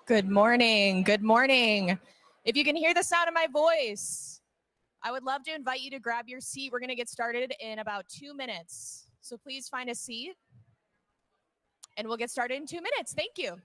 Good morning. Good morning. If you can hear the sound of my voice, I would love to invite you to grab your seat. We're going to get started in about 2 minutes. So please find a seat and we'll get started in 2 minutes. Thank you.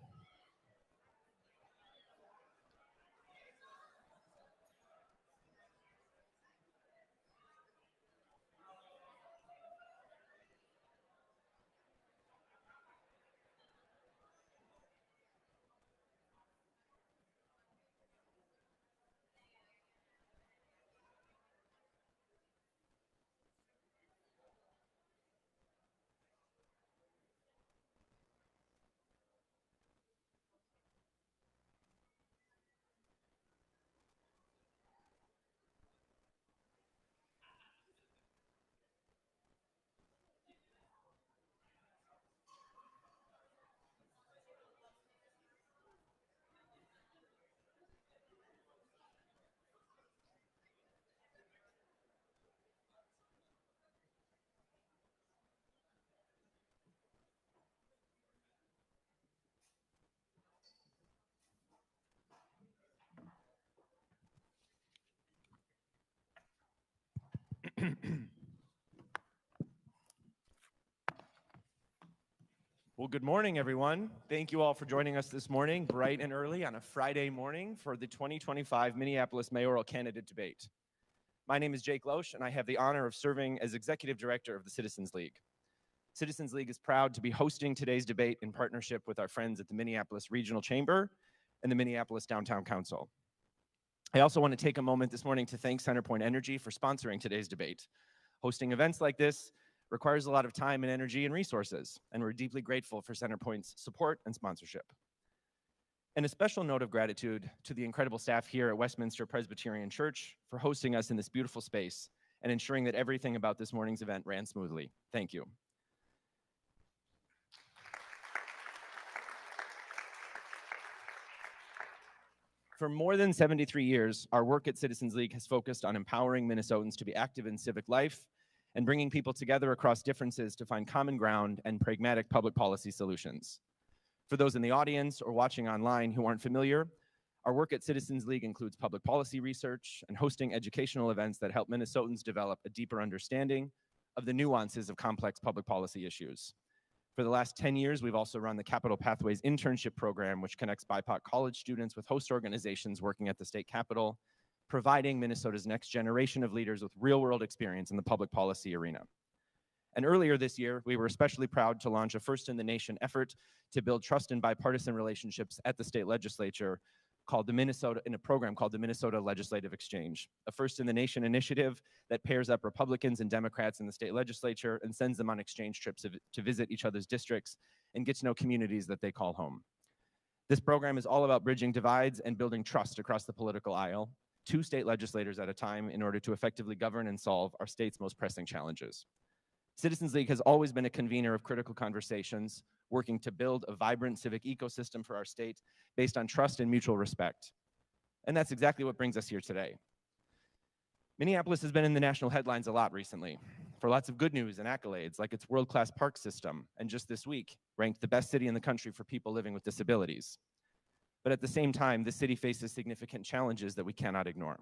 Well, good morning, everyone. Thank you all for joining us this morning, bright and early on a Friday morning for the 2025 Minneapolis Mayoral Candidate Debate. My name is Jake Leauge, and I have the honor of serving as Executive Director of the Citizens League. Citizens League is proud to be hosting today's debate in partnership with our friends at the Minneapolis Regional Chamber and the Minneapolis Downtown Council. I also want to take a moment this morning to thank CenterPoint Energy for sponsoring today's debate. Hosting events like this requires a lot of time and energy and resources, and we're deeply grateful for CenterPoint's support and sponsorship. And a special note of gratitude to the incredible staff here at Westminster Presbyterian Church for hosting us in this beautiful space and ensuring that everything about this morning's event ran smoothly. Thank you. For more than 73 years, our work at Citizens League has focused on empowering Minnesotans to be active in civic life and bringing people together across differences to find common ground and pragmatic public policy solutions. For those in the audience or watching online who aren't familiar, our work at Citizens League includes public policy research and hosting educational events that help Minnesotans develop a deeper understanding of the nuances of complex public policy issues. For the last 10 years, we've also run the Capital Pathways internship program, which connects BIPOC college students with host organizations working at the state capitol, providing Minnesota's next generation of leaders with real-world experience in the public policy arena. And earlier this year, we were especially proud to launch a first-in-the-nation effort to build trust and bipartisan relationships at the state legislature in a program called the Minnesota Legislative Exchange, a first-in-the-nation initiative that pairs up Republicans and Democrats in the state legislature and sends them on exchange trips to visit each other's districts and get to know communities that they call home. This program is all about bridging divides and building trust across the political aisle, 2 state legislators at a time, in order to effectively govern and solve our state's most pressing challenges. Citizens League has always been a convener of critical conversations, working to build a vibrant civic ecosystem for our state based on trust and mutual respect. And that's exactly what brings us here today. Minneapolis has been in the national headlines a lot recently for lots of good news and accolades, like its world-class park system, and just this week, ranked the best city in the country for people living with disabilities. But at the same time, the city faces significant challenges that we cannot ignore.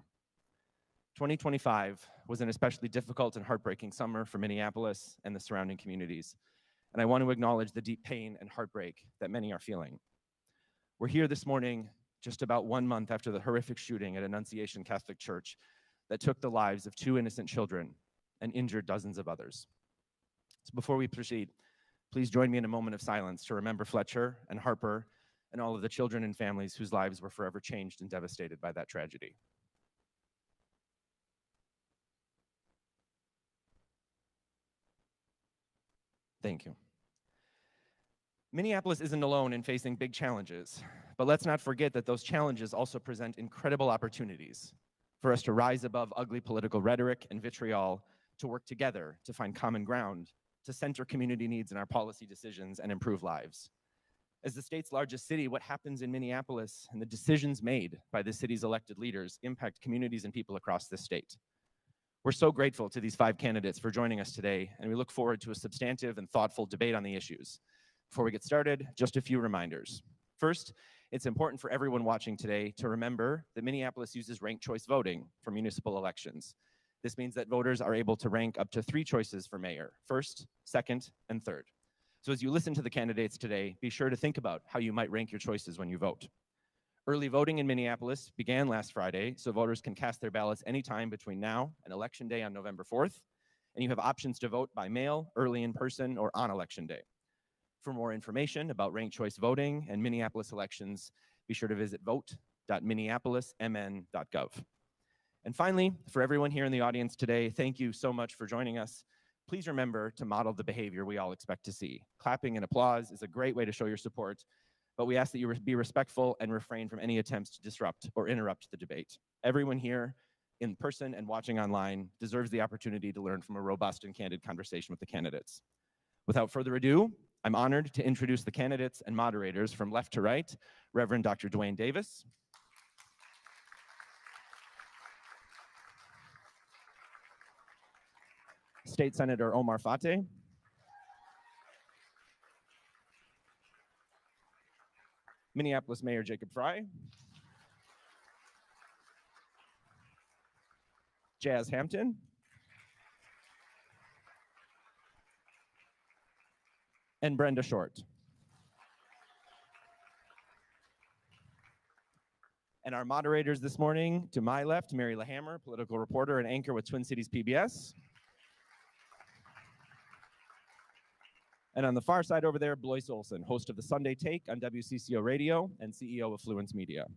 2025 was an especially difficult and heartbreaking summer for Minneapolis and the surrounding communities. And I want to acknowledge the deep pain and heartbreak that many are feeling. We're here this morning just about 1 month after the horrific shooting at Annunciation Catholic Church that took the lives of 2 innocent children and injured dozens of others. So before we proceed, please join me in a moment of silence to remember Fletcher and Harper and all of the children and families whose lives were forever changed and devastated by that tragedy. Thank you. Minneapolis isn't alone in facing big challenges, but let's not forget that those challenges also present incredible opportunities for us to rise above ugly political rhetoric and vitriol, to work together, to find common ground, to center community needs in our policy decisions and improve lives. As the state's largest city, what happens in Minneapolis and the decisions made by the city's elected leaders impact communities and people across this state. We're so grateful to these 5 candidates for joining us today, and we look forward to a substantive and thoughtful debate on the issues. Before we get started, just a few reminders. First, It's important for everyone watching today to remember that Minneapolis uses ranked choice voting for municipal elections. This means that voters are able to rank up to 3 choices for mayor: first, second, and third. So as you listen to the candidates today, be sure to think about how you might rank your choices when you vote. Early voting in Minneapolis began last Friday, so voters can cast their ballots anytime between now and Election Day on November 4th, and you have options to vote by mail, early in person, or on Election Day. For more information about ranked choice voting and Minneapolis elections, be sure to visit vote.minneapolismn.gov. And finally, for everyone here in the audience today, thank you so much for joining us. Please remember to model the behavior we all expect to see. Clapping and applause is a great way to show your support, but we ask that you be respectful and refrain from any attempts to disrupt or interrupt the debate. Everyone here in person and watching online deserves the opportunity to learn from a robust and candid conversation with the candidates. Without further ado, I'm honored to introduce the candidates and moderators from left to right, Reverend Dr. DeWayne Davis, State Senator Omar Fateh, Minneapolis Mayor Jacob Frey, Jazz Hampton, and Brenda Short. And our moderators this morning, to my left, Mary Lahammer, political reporter and anchor with Twin Cities PBS. And on the far side over there, Blois Olson, host of the Sunday Take on WCCO Radio and CEO of Fluence Media.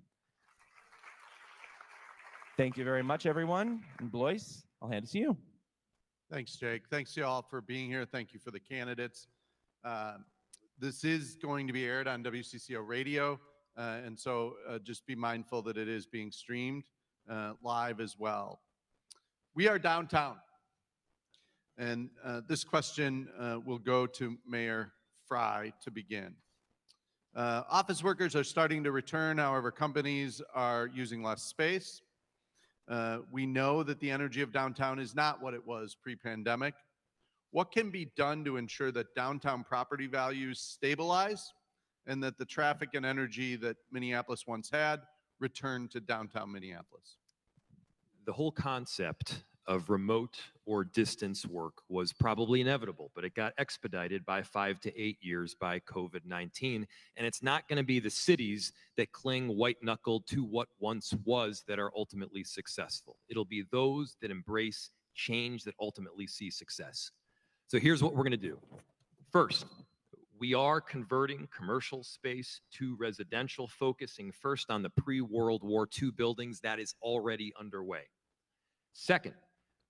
Thank you very much, everyone. And Blois, I'll hand it to you. Thanks, Jake. Thanks to you all for being here. Thank you for the candidates. This is going to be aired on WCCO Radio, and so just be mindful that it is being streamed live as well. We are downtown, and this question will go to Mayor Frey to begin. Office workers are starting to return, however, companies are using less space. We know that the energy of downtown is not what it was pre-pandemic. What can be done to ensure that downtown property values stabilize and that the traffic and energy that Minneapolis once had return to downtown Minneapolis? The whole concept of remote or distance work was probably inevitable, but it got expedited by 5 to 8 years by COVID-19. And it's not going to be the cities that cling white-knuckled to what once was that are ultimately successful. It'll be those that embrace change that ultimately see success. So here's what we're going to do. First, we are converting commercial space to residential, focusing first on the pre-World War II buildings. That is already underway. Second,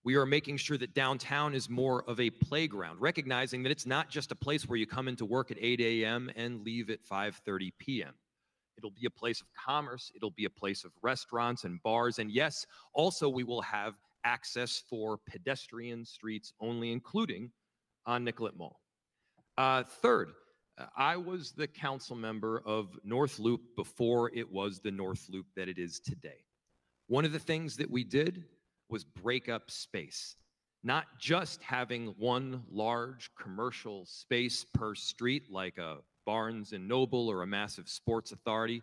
we are making sure that downtown is more of a playground, recognizing that it's not just a place where you come into work at 8 a.m. and leave at 5:30 p.m. It'll be a place of commerce. It'll be a place of restaurants and bars. And yes, also we will have access for pedestrian streets only, including on Nicollet Mall. Third, I was the council member of North Loop before it was the North Loop that it is today. One of the things that we did was break up space, not just having one large commercial space per street like a Barnes and Noble or a massive Sports Authority,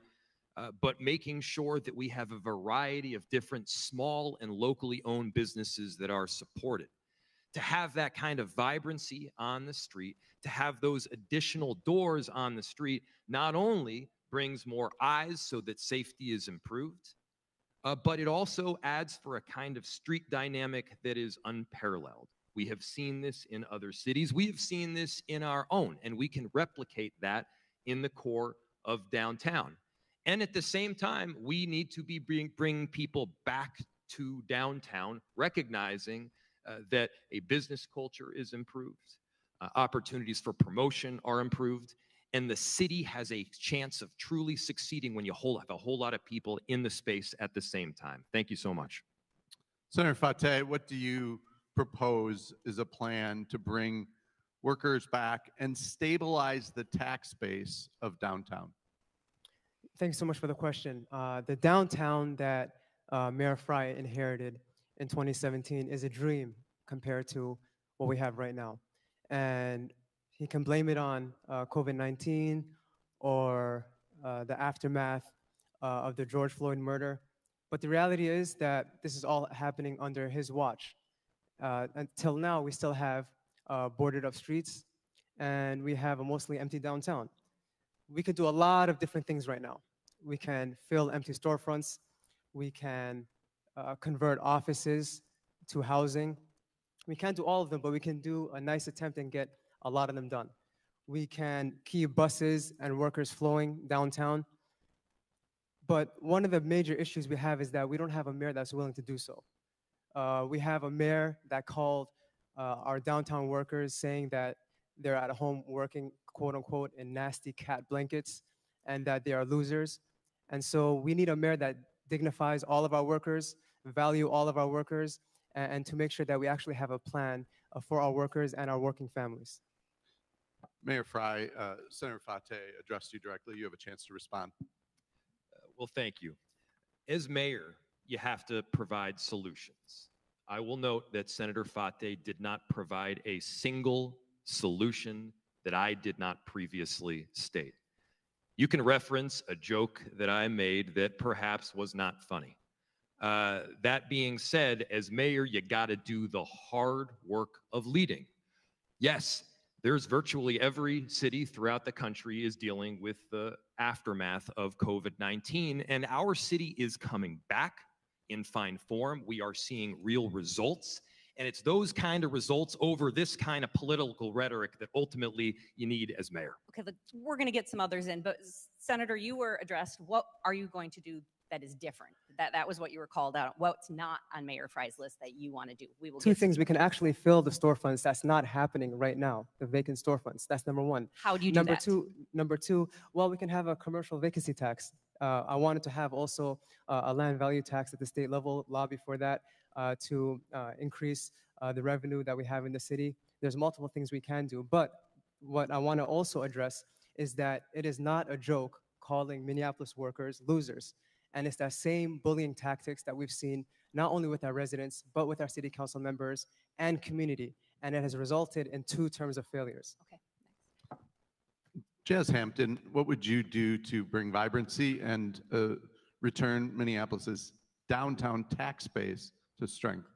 but making sure that we have a variety of different small and locally owned businesses that are supported. To have that kind of vibrancy on the street, to have those additional doors on the street, not only brings more eyes so that safety is improved, but it also adds for a kind of street dynamic that is unparalleled. We have seen this in other cities. We have seen this in our own, and we can replicate that in the core of downtown. And at the same time, we need to be bringing people back to downtown, recognizing that a business culture is improved, opportunities for promotion are improved, and the city has a chance of truly succeeding when you have a whole lot of people in the space at the same time. Thank you so much. Senator Fateh, what do you propose is a plan to bring workers back and stabilize the tax base of downtown? Thanks so much for the question. The downtown that Mayor Frey inherited in 2017 is a dream compared to what we have right now. And he can blame it on COVID-19 or the aftermath of the George Floyd murder. But the reality is that this is all happening under his watch. Until now, we still have boarded up streets, and we have a mostly empty downtown. We could do a lot of different things right now. We can fill empty storefronts. We can convert offices to housing. We can't do all of them, but we can do a nice attempt and get a lot of them done. We can keep buses and workers flowing downtown. But one of the major issues we have is that we don't have a mayor that's willing to do so. We have a mayor that called our downtown workers saying that they're at home working, quote unquote, in nasty cat blankets and that they are losers. And so we need a mayor that dignifies all of our workers, value all of our workers, and to make sure that we actually have a plan for our workers and our working families. Mayor Frey, Senator Fateh addressed you directly. You have a chance to respond. Well, thank you. As mayor, you have to provide solutions. I will note that Senator Fateh did not provide a single solution that I did not previously state. You can reference a joke that I made that perhaps was not funny. That being said, as mayor, you got to do the hard work of leading. Yes, there's virtually every city throughout the country is dealing with the aftermath of COVID-19, and our city is coming back in fine form. We are seeing real results, and it's those kind of results over this kind of political rhetoric that ultimately you need as mayor. Okay, we're going to get some others in, but Senator, you were addressed. What are you going to do that is different? That was what you were called out. What's not on Mayor Frey's list that you want to do? We will Two things. We can actually fill the storefronts. That's not happening right now, the vacant storefronts. That's number one. How do you do that? Number two, well, we can have a commercial vacancy tax. I wanted to have also a land value tax at the state level, lobby for that to increase the revenue that we have in the city. There's multiple things we can do. But what I want to also address is that it is not a joke calling Minneapolis workers losers. And it's that same bullying tactics that we've seen not only with our residents, but with our city council members and community. And it has resulted in 2 terms of failures. Okay. Jazz Hampton, what would you do to bring vibrancy and return Minneapolis's downtown tax base to strength?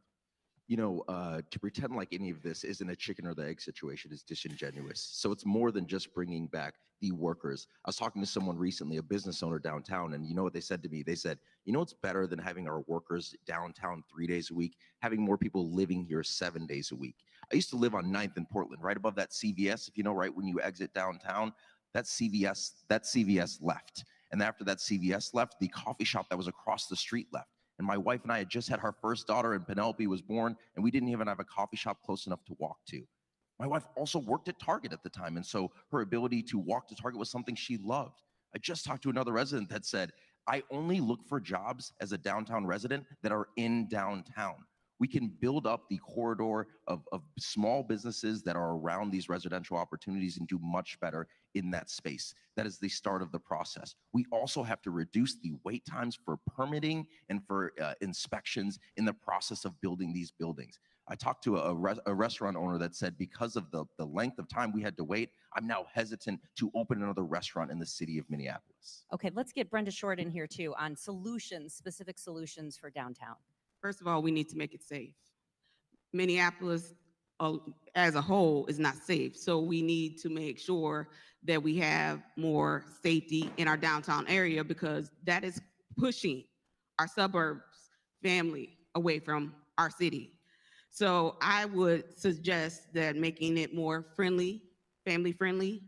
You know, to pretend like any of this isn't a chicken or the egg situation is disingenuous. So it's more than just bringing back the workers. I was talking to someone recently, a business owner downtown, and you know what they said to me? They said, you know what's better than having our workers downtown 3 days a week? Having more people living here 7 days a week. I used to live on 9th in Portland, right above that CVS, if you know, right when you exit downtown, that CVS left. And after that CVS left, the coffee shop that was across the street left. And my wife and I had just had our first daughter, and Penelope was born, and we didn't even have a coffee shop close enough to walk to. My wife also worked at Target at the time, and so her ability to walk to Target was something she loved. I just talked to another resident that said, I only look for jobs as a downtown resident that are in downtown. We can build up the corridor of small businesses that are around these residential opportunities and do much better in that space. That is the start of the process. We also have to reduce the wait times for permitting and for inspections in the process of building these buildings. I talked to a restaurant owner that said because of the length of time we had to wait, I'm now hesitant to open another restaurant in the city of Minneapolis. Okay, let's get Brenda Short in here too on solutions, specific solutions for downtown. First of all, we need to make it safe. Minneapolis as a whole is not safe, so we need to make sure that we have more safety in our downtown area because that is pushing our suburbs family away from our city. So I would suggest that making it more friendly, family friendly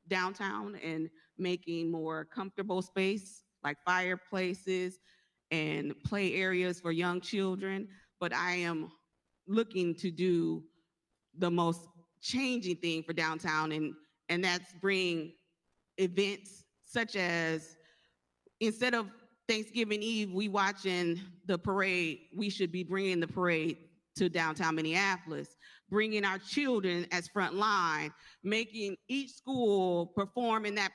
downtown and making more comfortable space like fireplaces and play areas for young children. But I am looking to do the most changing thing for downtown, and that's bring events such as, instead of Thanksgiving Eve, we watching the parade, we should be bringing the parade to downtown Minneapolis, bringing our children as front line, making each school perform in that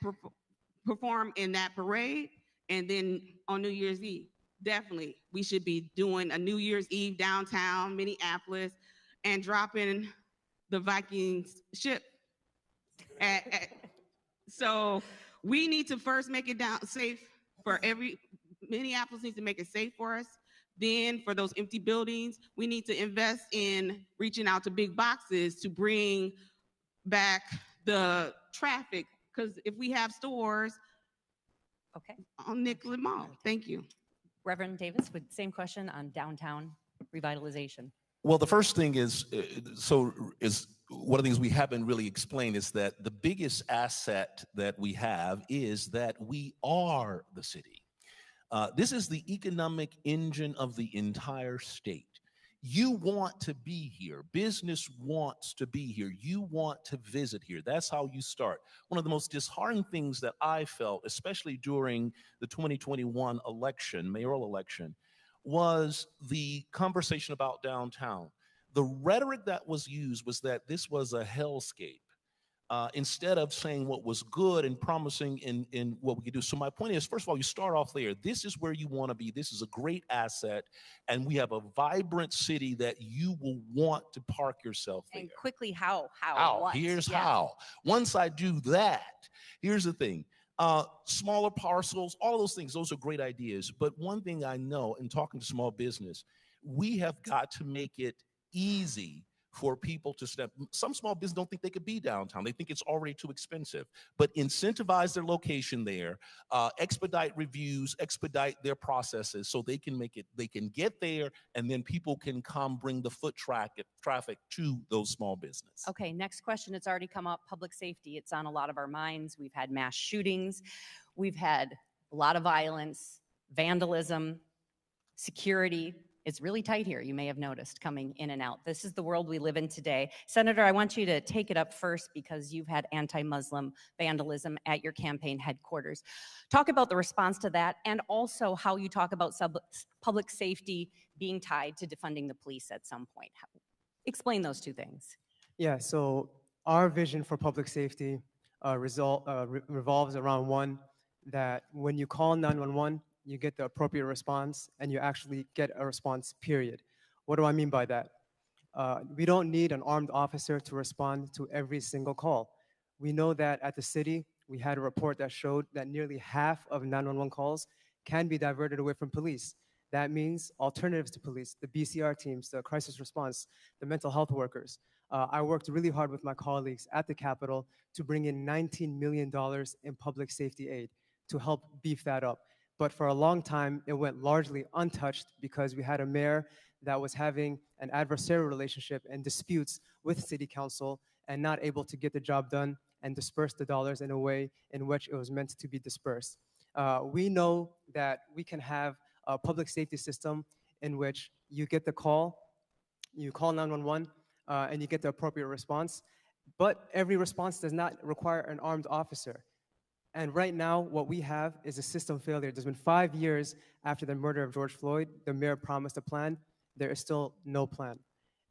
parade, and then on New Year's Eve. Definitely, we should be doing a New Year's Eve downtown Minneapolis and dropping the Vikings ship. So We need to first make it safe for Minneapolis needs to make it safe for us. Then for those empty buildings, we need to invest in reaching out to big boxes to bring back the traffic. Because if we have stores on Nicollet Mall. Thank you. Reverend Davis, with same question on downtown revitalization. Well, the first thing is, one of the things we haven't really explained is that the biggest asset that we have is that we are the city. This is the economic engine of the entire state. You want to be here. Business wants to be here. You want to visit here. That's how you start. One of the most disheartening things that I felt, especially during the 2021 election, mayoral election, was the conversation about downtown. The rhetoric that was used was that this was a hellscape. Instead of saying what was good and promising in what we could do. So my point is, first of all, you start off there. This is where you want to be. This is a great asset. And we have a vibrant city that you will want to park yourself there. And quickly, how? What? Here's how. Once I do that, here's the thing. Smaller parcels, all of those things, those are great ideas. But one thing I know in talking to small business, we have got to make it easy for people to step. Some small business don't think they could be downtown. They think it's already too expensive. But incentivize their location there, expedite reviews, expedite their processes so they can make it, they can get there, and then people can come bring the foot traffic to those small businesses. Okay, next question. It's already come up, public safety. It's on a lot of our minds. We've had mass shootings. We've had a lot of violence, vandalism, security. It's really tight here, you may have noticed, coming in and out. This is the world we live in today. Senator, I want you to take it up first because you've had anti-Muslim vandalism at your campaign headquarters. Talk about the response to that and also how you talk about public safety being tied to defunding the police at some point. Explain those two things. Yeah, so our vision for public safety revolves around one, that when you call 911, you get the appropriate response, and you actually get a response, period. What do I mean by that? We don't need an armed officer to respond to every single call. We know that at the city, we had a report that showed that nearly half of 911 calls can be diverted away from police. That means alternatives to police, the BCR teams, the crisis response, the mental health workers. I worked really hard with my colleagues at the Capitol to bring in $19 million in public safety aid to help beef that up. But for a long time, it went largely untouched because we had a mayor that was having an adversarial relationship and disputes with city council and not able to get the job done and disperse the dollars in a way in which it was meant to be dispersed. We know that we can have a public safety system in which you get the call, you call 911, and you get the appropriate response, but every response does not require an armed officer. And right now, what we have is a system failure. There's been 5 years after the murder of George Floyd. The mayor promised a plan. There is still no plan.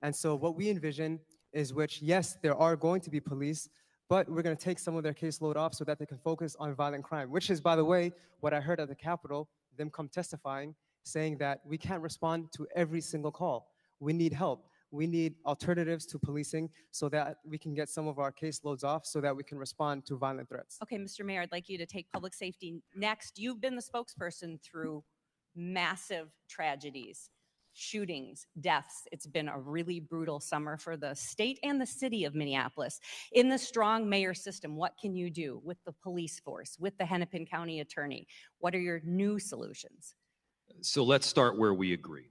And so what we envision is which, yes, there are going to be police, but we're going to take some of their caseload off so that they can focus on violent crime, which is, by the way, what I heard at the Capitol, them come testifying, saying that we can't respond to every single call. We need help. We need alternatives to policing so that we can get some of our caseloads off so that we can respond to violent threats. Okay, Mr. Mayor, I'd like you to take public safety next. You've been the spokesperson through massive tragedies, shootings, deaths. It's been a really brutal summer for the state and the city of Minneapolis. In the strong mayor system, what can you do with the police force, with the Hennepin County attorney? What are your new solutions? So let's start where we agree.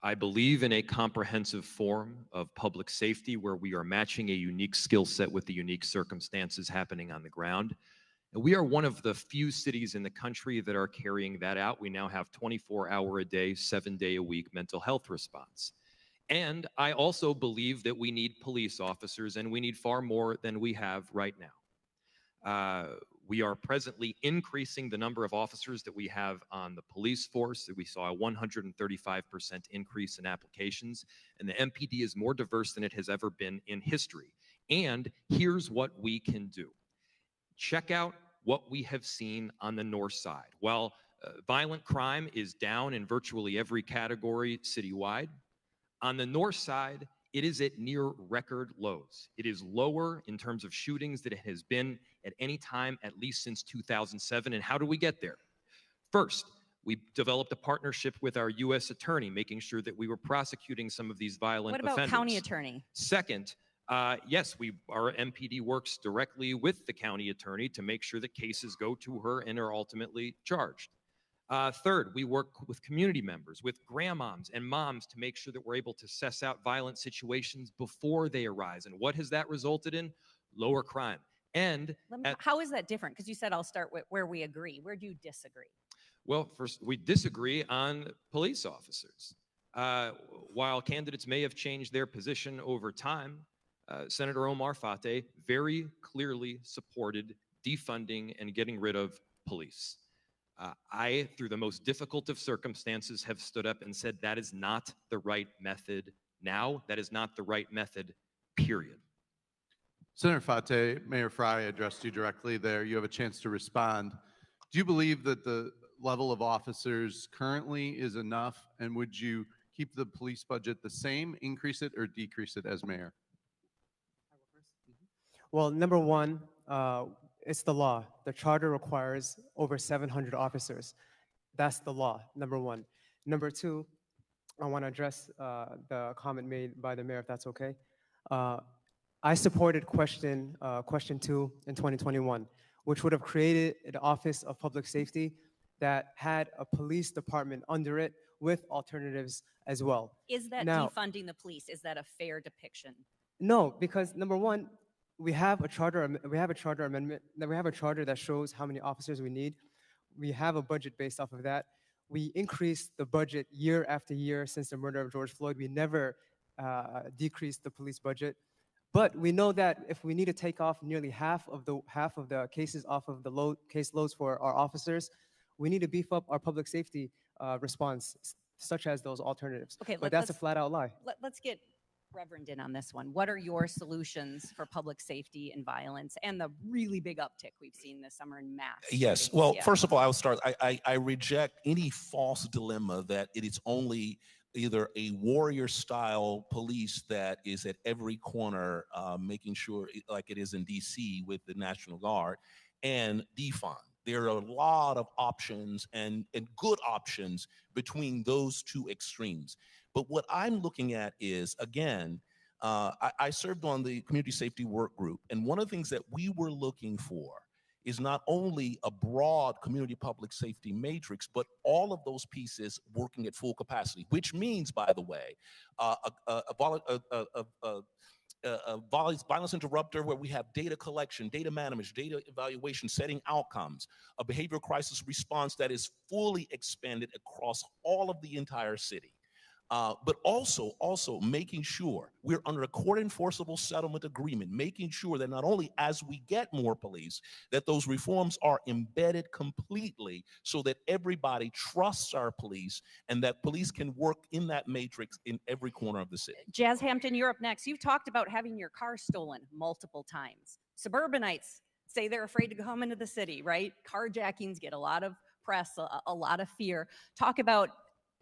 I believe in a comprehensive form of public safety where we are matching a unique skill set with the unique circumstances happening on the ground. And we are one of the few cities in the country that are carrying that out. We now have 24-hour-a-day, 7-day-a-week mental health response. And I also believe that we need police officers, and we need far more than we have right now. We are presently increasing the number of officers that we have on the police force. We saw a 135% increase in applications, and the MPD is more diverse than it has ever been in history. And here's what we can do. Check out what we have seen on the north side. While violent crime is down in virtually every category citywide, on the north side, it is at near record lows. It is lower in terms of shootings than it has been at any time, at least since 2007. And how do we get there? First, we developed a partnership with our U.S. attorney, making sure that we were prosecuting some of these violent offenders. What about county attorney? Second, yes, our MPD works directly with the county attorney to make sure that cases go to her and are ultimately charged. Third, we work with community members, with grandmoms and moms to make sure that we're able to suss out violent situations before they arise. And what has that resulted in? Lower crime. And how is that different? Because you said I'll start with where we agree. Where do you disagree? Well, first, we disagree on police officers. While candidates may have changed their position over time, Senator Omar Fateh very clearly supported defunding and getting rid of police. I, through the most difficult of circumstances, have stood up and said that is not the right method now. That is not the right method, period. Senator Fateh, Mayor Frey addressed you directly there. You have a chance to respond. Do you believe that the level of officers currently is enough? And would you keep the police budget the same, increase it, or decrease it as mayor? Well, number one, it's the law. The charter requires over 700 officers. That's the law, number one. Number two, I want to address the comment made by the mayor, if that's okay. I supported question 2 in 2021, which would have created an Office of Public Safety that had a police department under it with alternatives as well. Is that now, defunding the police? Is that a fair depiction? No, because number one, we have a charter amendment. We have a charter that shows how many officers we need. We have a budget based off of that. We increased the budget year after year since the murder of George Floyd. We never decreased the police budget. But we know that if we need to take off nearly half of the cases off of the case loads for our officers, we need to beef up our public safety response, such as those alternatives. Okay, but that's a flat out lie. Let's get Reverend in on this one. What are your solutions for public safety and violence and the really big uptick we've seen this summer in mass? Yes. shootings? Well, Yeah. first of all, I will start. I reject any false dilemma that it is only either a warrior style police that is at every corner, making sure like it is in DC with the National Guard, and defund. There are a lot of options and good options between those two extremes. But what I'm looking at is, again, I served on the community safety work group, and one of the things that we were looking for is not only a broad community public safety matrix, but all of those pieces working at full capacity, which means, by the way, a violence interrupter where we have data collection, data management, data evaluation, setting outcomes, a behavioral crisis response that is fully expanded across all of the entire city. But also making sure we're under a court enforceable settlement agreement, making sure that not only as we get more police, that those reforms are embedded completely so that everybody trusts our police and that police can work in that matrix in every corner of the city. Jazz Hampton, you're up next. You've talked about having your car stolen multiple times. Suburbanites say they're afraid to come into the city, right? Carjackings get a lot of press, a lot of fear. Talk about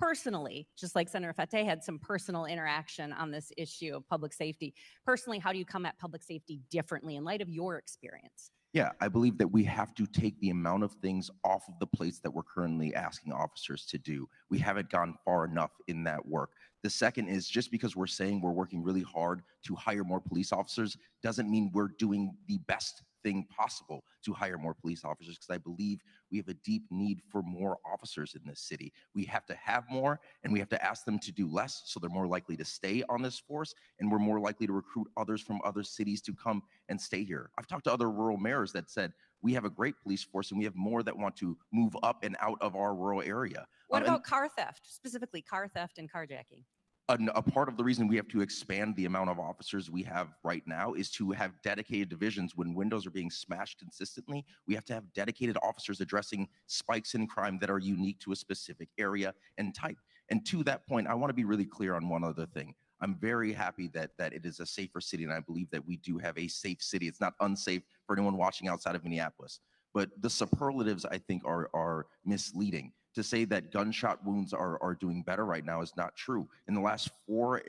personally, just like Senator Fateh had some personal interaction on this issue of public safety. Personally, how do you come at public safety differently in light of your experience? Yeah, I believe that we have to take the amount of things off of the plates that we're currently asking officers to do. We haven't gone far enough in that work. The second is just because we're saying we're working really hard to hire more police officers doesn't mean we're doing the best thing possible to hire more police officers, because I believe we have a deep need for more officers in this city. We have to have more, and we have to ask them to do less, so they're more likely to stay on this force, and we're more likely to recruit others from other cities to come and stay here. I've talked to other rural mayors that said, we have a great police force, and we have more that want to move up and out of our rural area. What about car theft, specifically car theft and carjacking? A part of the reason we have to expand the amount of officers we have right now is to have dedicated divisions. When windows are being smashed consistently, we have to have dedicated officers addressing spikes in crime that are unique to a specific area and type. And to that point, I want to be really clear on one other thing. I'm very happy that it is a safer city, and I believe that we do have a safe city. It's not unsafe for anyone watching outside of Minneapolis. But the superlatives, I think, are misleading. to say that gunshot wounds are doing better right now is not true. In the last 4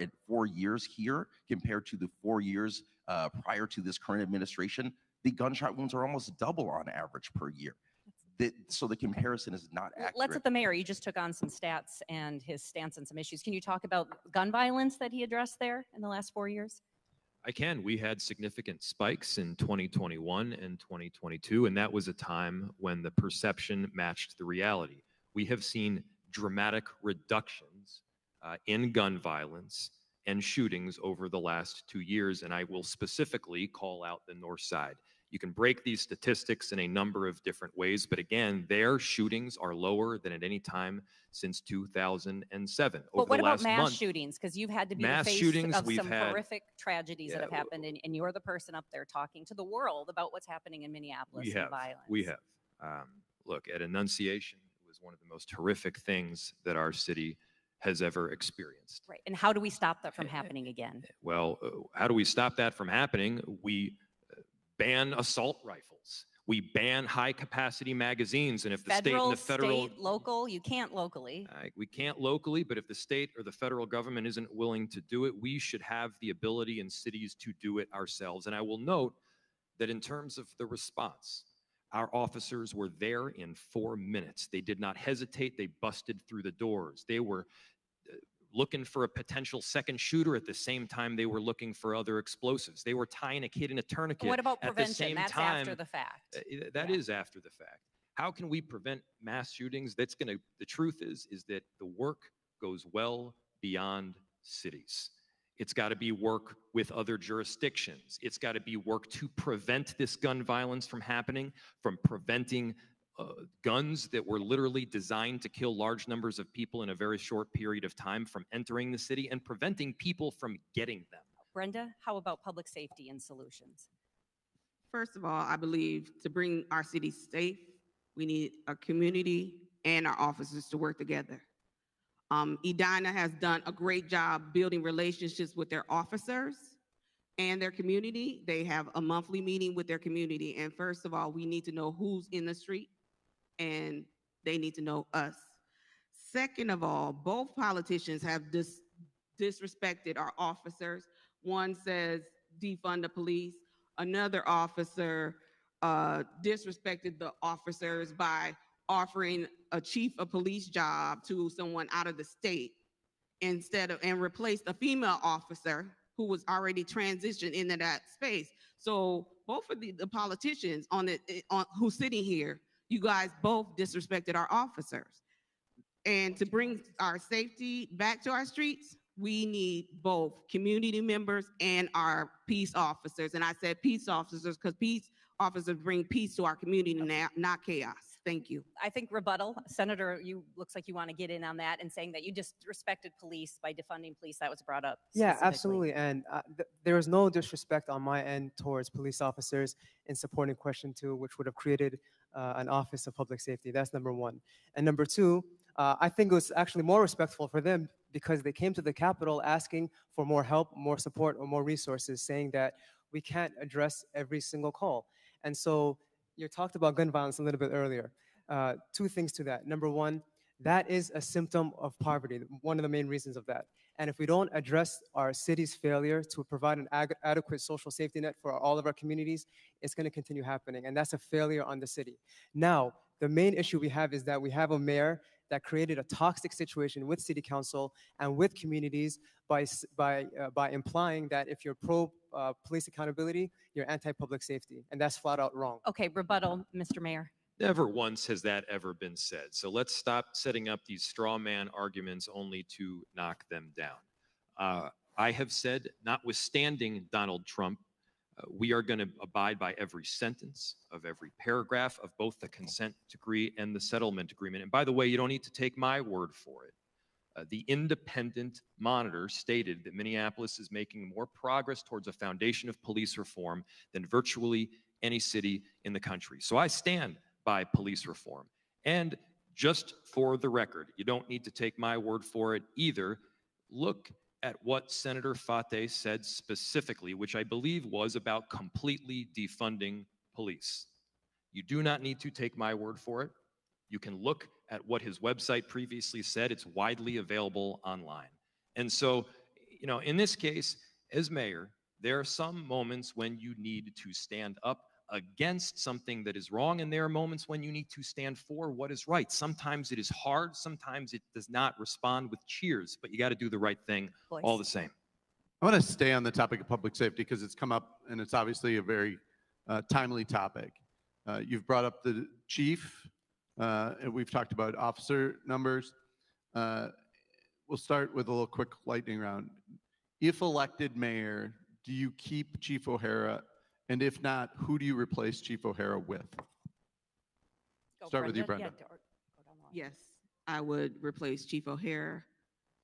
years here, compared to the 4 years prior to this current administration, the gunshot wounds are almost double on average per year. So the comparison is not accurate. Let's let the mayor, you just took on some stats and his stance on some issues. Can you talk about gun violence that he addressed there in the last 4 years? I can. We had significant spikes in 2021 and 2022, and that was a time when the perception matched the reality. We have seen dramatic reductions in gun violence and shootings over the last 2 years, and I will specifically call out the North Side. You can break these statistics in a number of different ways, but again, their shootings are lower than at any time since 2007. But what about mass shootings? Because you've had to be the face shootings, of some horrific tragedies that have happened, and you're the person up there talking to the world about what's happening in Minneapolis and violence. We have. Look, at Annunciation, it was one of the most horrific things that our city has ever experienced. Right, and how do we stop that from happening again? Well, how do we stop that from happening? We ban assault rifles. We ban high-capacity magazines, and if the state and the federal... State, local, you can't locally. We can't locally, but if the state or the federal government isn't willing to do it, we should have the ability in cities to do it ourselves. And I will note that in terms of the response, our officers were there in 4 minutes. They did not hesitate. They busted through the doors. They were looking for a potential second shooter at the same time they were looking for other explosives. They were tying a kid in a tourniquet. What about at prevention? the same That's time. after the fact. That is after the fact. How can we prevent mass shootings? The truth is that the work goes well beyond cities. It's got to be work with other jurisdictions. It's got to be work to prevent this gun violence from happening, from preventing guns that were literally designed to kill large numbers of people in a very short period of time from entering the city, and preventing people from getting them. Brenda, how about public safety and solutions? First of all, I believe to bring our city safe, we need our community and our officers to work together. Edina has done a great job building relationships with their officers and their community. They have a monthly meeting with their community. And first of all, we need to know who's in the street, and they need to know us. Second of all, both politicians have disrespected our officers. One says defund the police. Another officer disrespected the officers by offering a chief of police job to someone out of the state and replaced a female officer who was already transitioned into that space. So both of the politicians who's sitting here, you guys both disrespected our officers. And to bring our safety back to our streets, we need both community members and our peace officers. And I said peace officers because peace officers bring peace to our community, not chaos. Thank you. I think rebuttal. Senator, you looks like you want to get in on that and saying that you disrespected police by defunding police. That was brought up. Yeah, absolutely. And there is no disrespect on my end towards police officers in supporting question 2, which would have created an Office of Public Safety. That's number 1. And number 2, I think it was actually more respectful for them because they came to the Capitol asking for more help, more support, or more resources, saying that we can't address every single call. And so you talked about gun violence a little bit earlier. 2 things to that. Number 1, that is a symptom of poverty, one of the main reasons of that. And if we don't address our city's failure to provide an adequate social safety net for all of our communities, it's going to continue happening. And that's a failure on the city. Now, the main issue we have is that we have a mayor that created a toxic situation with city council and with communities by implying that if you're pro police accountability, you're anti-public safety. And that's flat out wrong. Okay, rebuttal, Mr. Mayor. Never once has that ever been said. So let's stop setting up these straw man arguments only to knock them down. I have said, notwithstanding Donald Trump, we are going to abide by every sentence of every paragraph of both the consent decree and the settlement agreement. And by the way, you don't need to take my word for it. The independent monitor stated that Minneapolis is making more progress towards a foundation of police reform than virtually any city in the country. So I stand by police reform. And just for the record, you don't need to take my word for it either. Look at what Senator Fateh said specifically, which I believe was about completely defunding police. You do not need to take my word for it. You can look at what his website previously said. It's widely available online. And so, you know, in this case, as mayor, there are some moments when you need to stand up against something that is wrong, and there are moments when you need to stand for what is right. Sometimes it is hard, sometimes it does not respond with cheers, but you got to do the right thing all the same. I want to stay on the topic of public safety because it's come up and it's obviously a very timely topic. You've brought up the chief, and we've talked about officer numbers. We'll start with a little quick lightning round. If elected mayor, do you keep Chief O'Hara? And if not, who do you replace Chief O'Hara with? Start with you, Brenda. Yes, I would replace Chief O'Hara.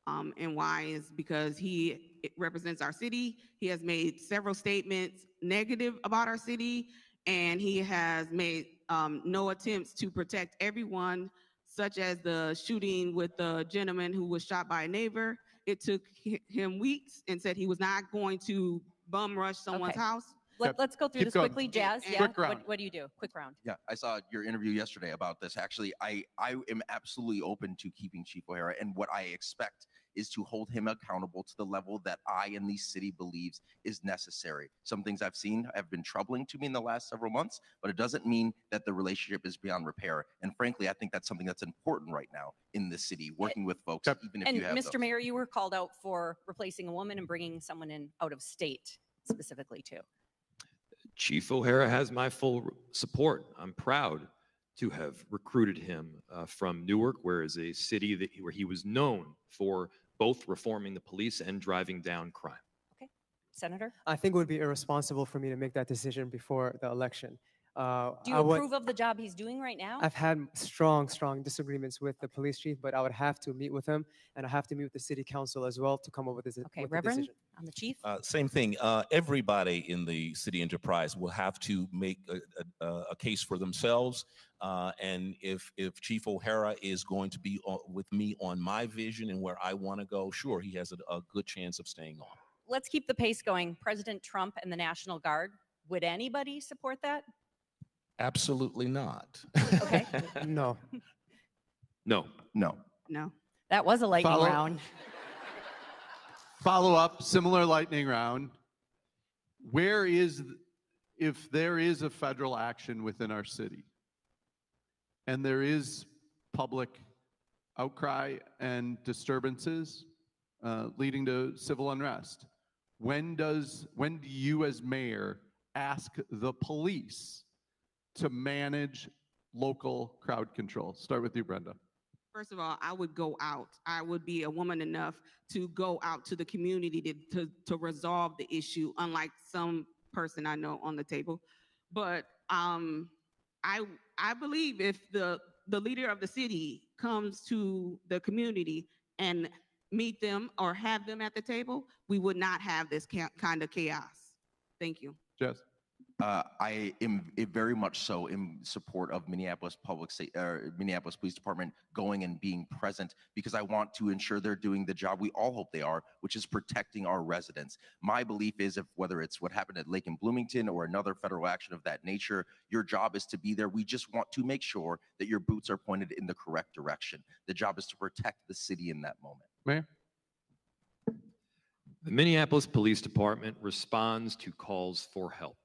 And why is because he represents our city. He has made several statements negative about our city, and he has made no attempts to protect everyone, such as the shooting with the gentleman who was shot by a neighbor. It took him weeks and said he was not going to bum rush someone's house. Let's go through this quickly, Jazz. Yeah. What do you do? Quick round. Yeah, I saw your interview yesterday about this. Actually, I am absolutely open to keeping Chief O'Hara, and what I expect is to hold him accountable to the level that I and the city believes is necessary. Some things I've seen have been troubling to me in the last several months, but it doesn't mean that the relationship is beyond repair. And frankly, I think that's something that's important right now in the city, working with folks, even if you have Mr. Mayor, you were called out for replacing a woman and bringing someone in out of state specifically too. Chief O'Hara has my full support. I'm proud to have recruited him from Newark, where is a city where he was known for both reforming the police and driving down crime. Okay, Senator? I think it would be irresponsible for me to make that decision before the election. Do you approve of the job he's doing right now? I've had strong disagreements with the police chief, but I would have to meet with him, and I have to meet with the city council as well to come up with this. Okay, Reverend, on the chief? Same thing. Everybody in the city enterprise will have to make a case for themselves. And if Chief O'Hara is going to be with me on my vision and where I want to go, sure, he has a good chance of staying on. Let's keep the pace going. President Trump and the National Guard, would anybody support that? Absolutely not. Okay. No. No. That was a lightning round. Follow up, similar lightning round. If there is a federal action within our city and there is public outcry and disturbances leading to civil unrest, when do you as mayor ask the police to manage local crowd control? Start with you, Brenda. First of all, I would go out. I would be a woman enough to go out to the community to resolve the issue, unlike some person I know on the table. But I believe if the leader of the city comes to the community and meet them or have them at the table, we would not have this kind of chaos. Thank you. Jess? I am very much so in support of Minneapolis Minneapolis Police Department going and being present, because I want to ensure they're doing the job we all hope they are, which is protecting our residents. My belief is, whether it's what happened at Lake and Bloomington or another federal action of that nature, your job is to be there. We just want to make sure that your boots are pointed in the correct direction. The job is to protect the city in that moment. Mayor? The Minneapolis Police Department responds to calls for help.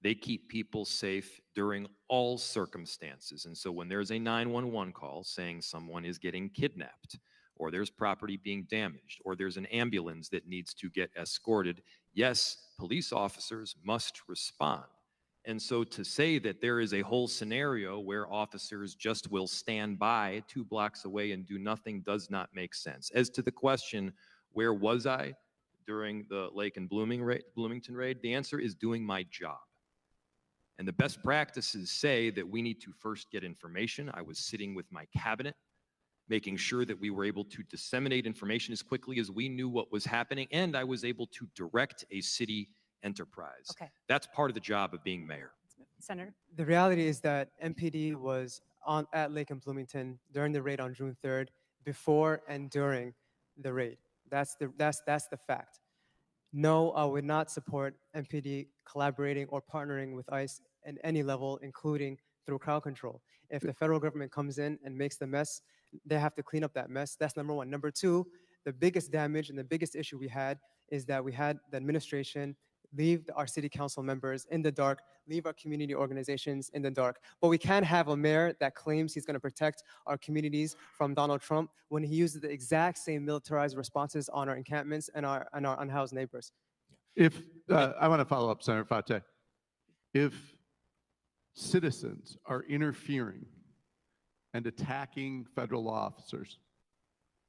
They keep people safe during all circumstances. And so when there's a 911 call saying someone is getting kidnapped, or there's property being damaged, or there's an ambulance that needs to get escorted, yes, police officers must respond. And so to say that there is a whole scenario where officers just will stand by 2 blocks away and do nothing does not make sense. As to the question, where was I during the Lake and Bloomington raid? The answer is doing my job. And the best practices say that we need to first get information. I was sitting with my cabinet, making sure that we were able to disseminate information as quickly as we knew what was happening, and I was able to direct a city enterprise. Okay. That's part of the job of being mayor. Senator? The reality is that MPD was at Lake and Bloomington during the raid on June 3rd, before and during the raid. That's the fact. No, I would not support MPD collaborating or partnering with ICE at any level, including through crowd control. If the federal government comes in and makes the mess, they have to clean up that mess. That's number one. Number two, the biggest damage and the biggest issue we had is that we had the administration leave our city council members in the dark, leave our community organizations in the dark. But we can't have a mayor that claims he's going to protect our communities from Donald Trump when he uses the exact same militarized responses on our encampments and our unhoused neighbors. If I want to follow up, Senator Fateh. If citizens are interfering and attacking federal law officers,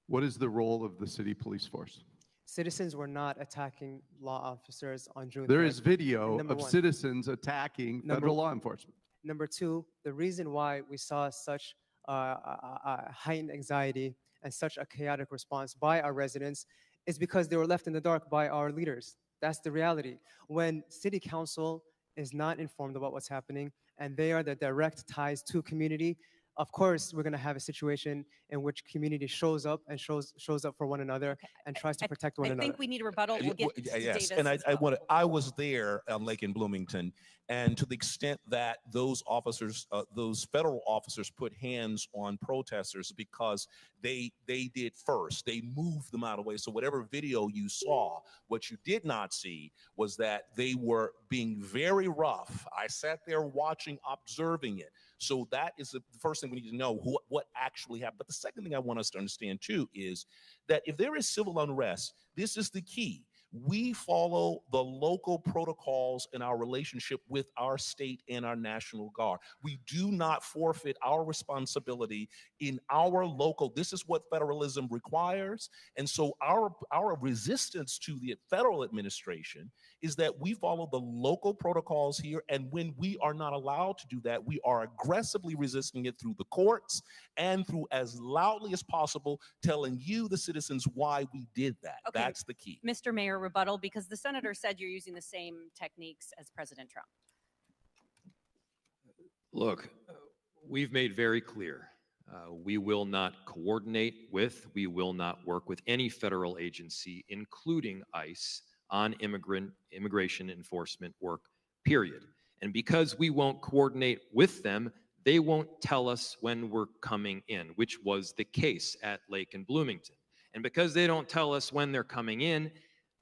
what is the role of the city police force? Citizens were not attacking law officers on June 3rd. There is video Number of one. citizens attacking federal law enforcement. Number two, the reason why we saw such heightened anxiety and such a chaotic response by our residents is because they were left in the dark by our leaders. That's the reality. When city council is not informed about what's happening and they are the direct ties to community, of course, we're going to have a situation in which community shows up and shows up for one another and tries to protect one another. I think we need a rebuttal. We'll get to Yes, Davis and as well. I was there on Lake in Bloomington, and to the extent that those officers, those federal officers, put hands on protesters because they did first. They moved them out of the way. So whatever video you saw, what you did not see was that they were being very rough. I sat there watching, observing it. So that is the first thing we need to know, what actually happened. But the second thing I want us to understand too is that if there is civil unrest, this is the key. We follow the local protocols in our relationship with our state and our National Guard. We do not forfeit our responsibility in our local. This is what federalism requires. And so our resistance to the federal administration is that we follow the local protocols here. And when we are not allowed to do that, we are aggressively resisting it through the courts and through as loudly as possible telling you, the citizens, why we did that. Okay. That's the key. Mr. Mayor, rebuttal, because the senator said you're using the same techniques as President Trump. Look, we've made very clear, we will not coordinate with, we will not work with any federal agency, including ICE, on immigration enforcement work, period. And because we won't coordinate with them, they won't tell us when we're coming in, which was the case at Lake and Bloomington. And because they don't tell us when they're coming in,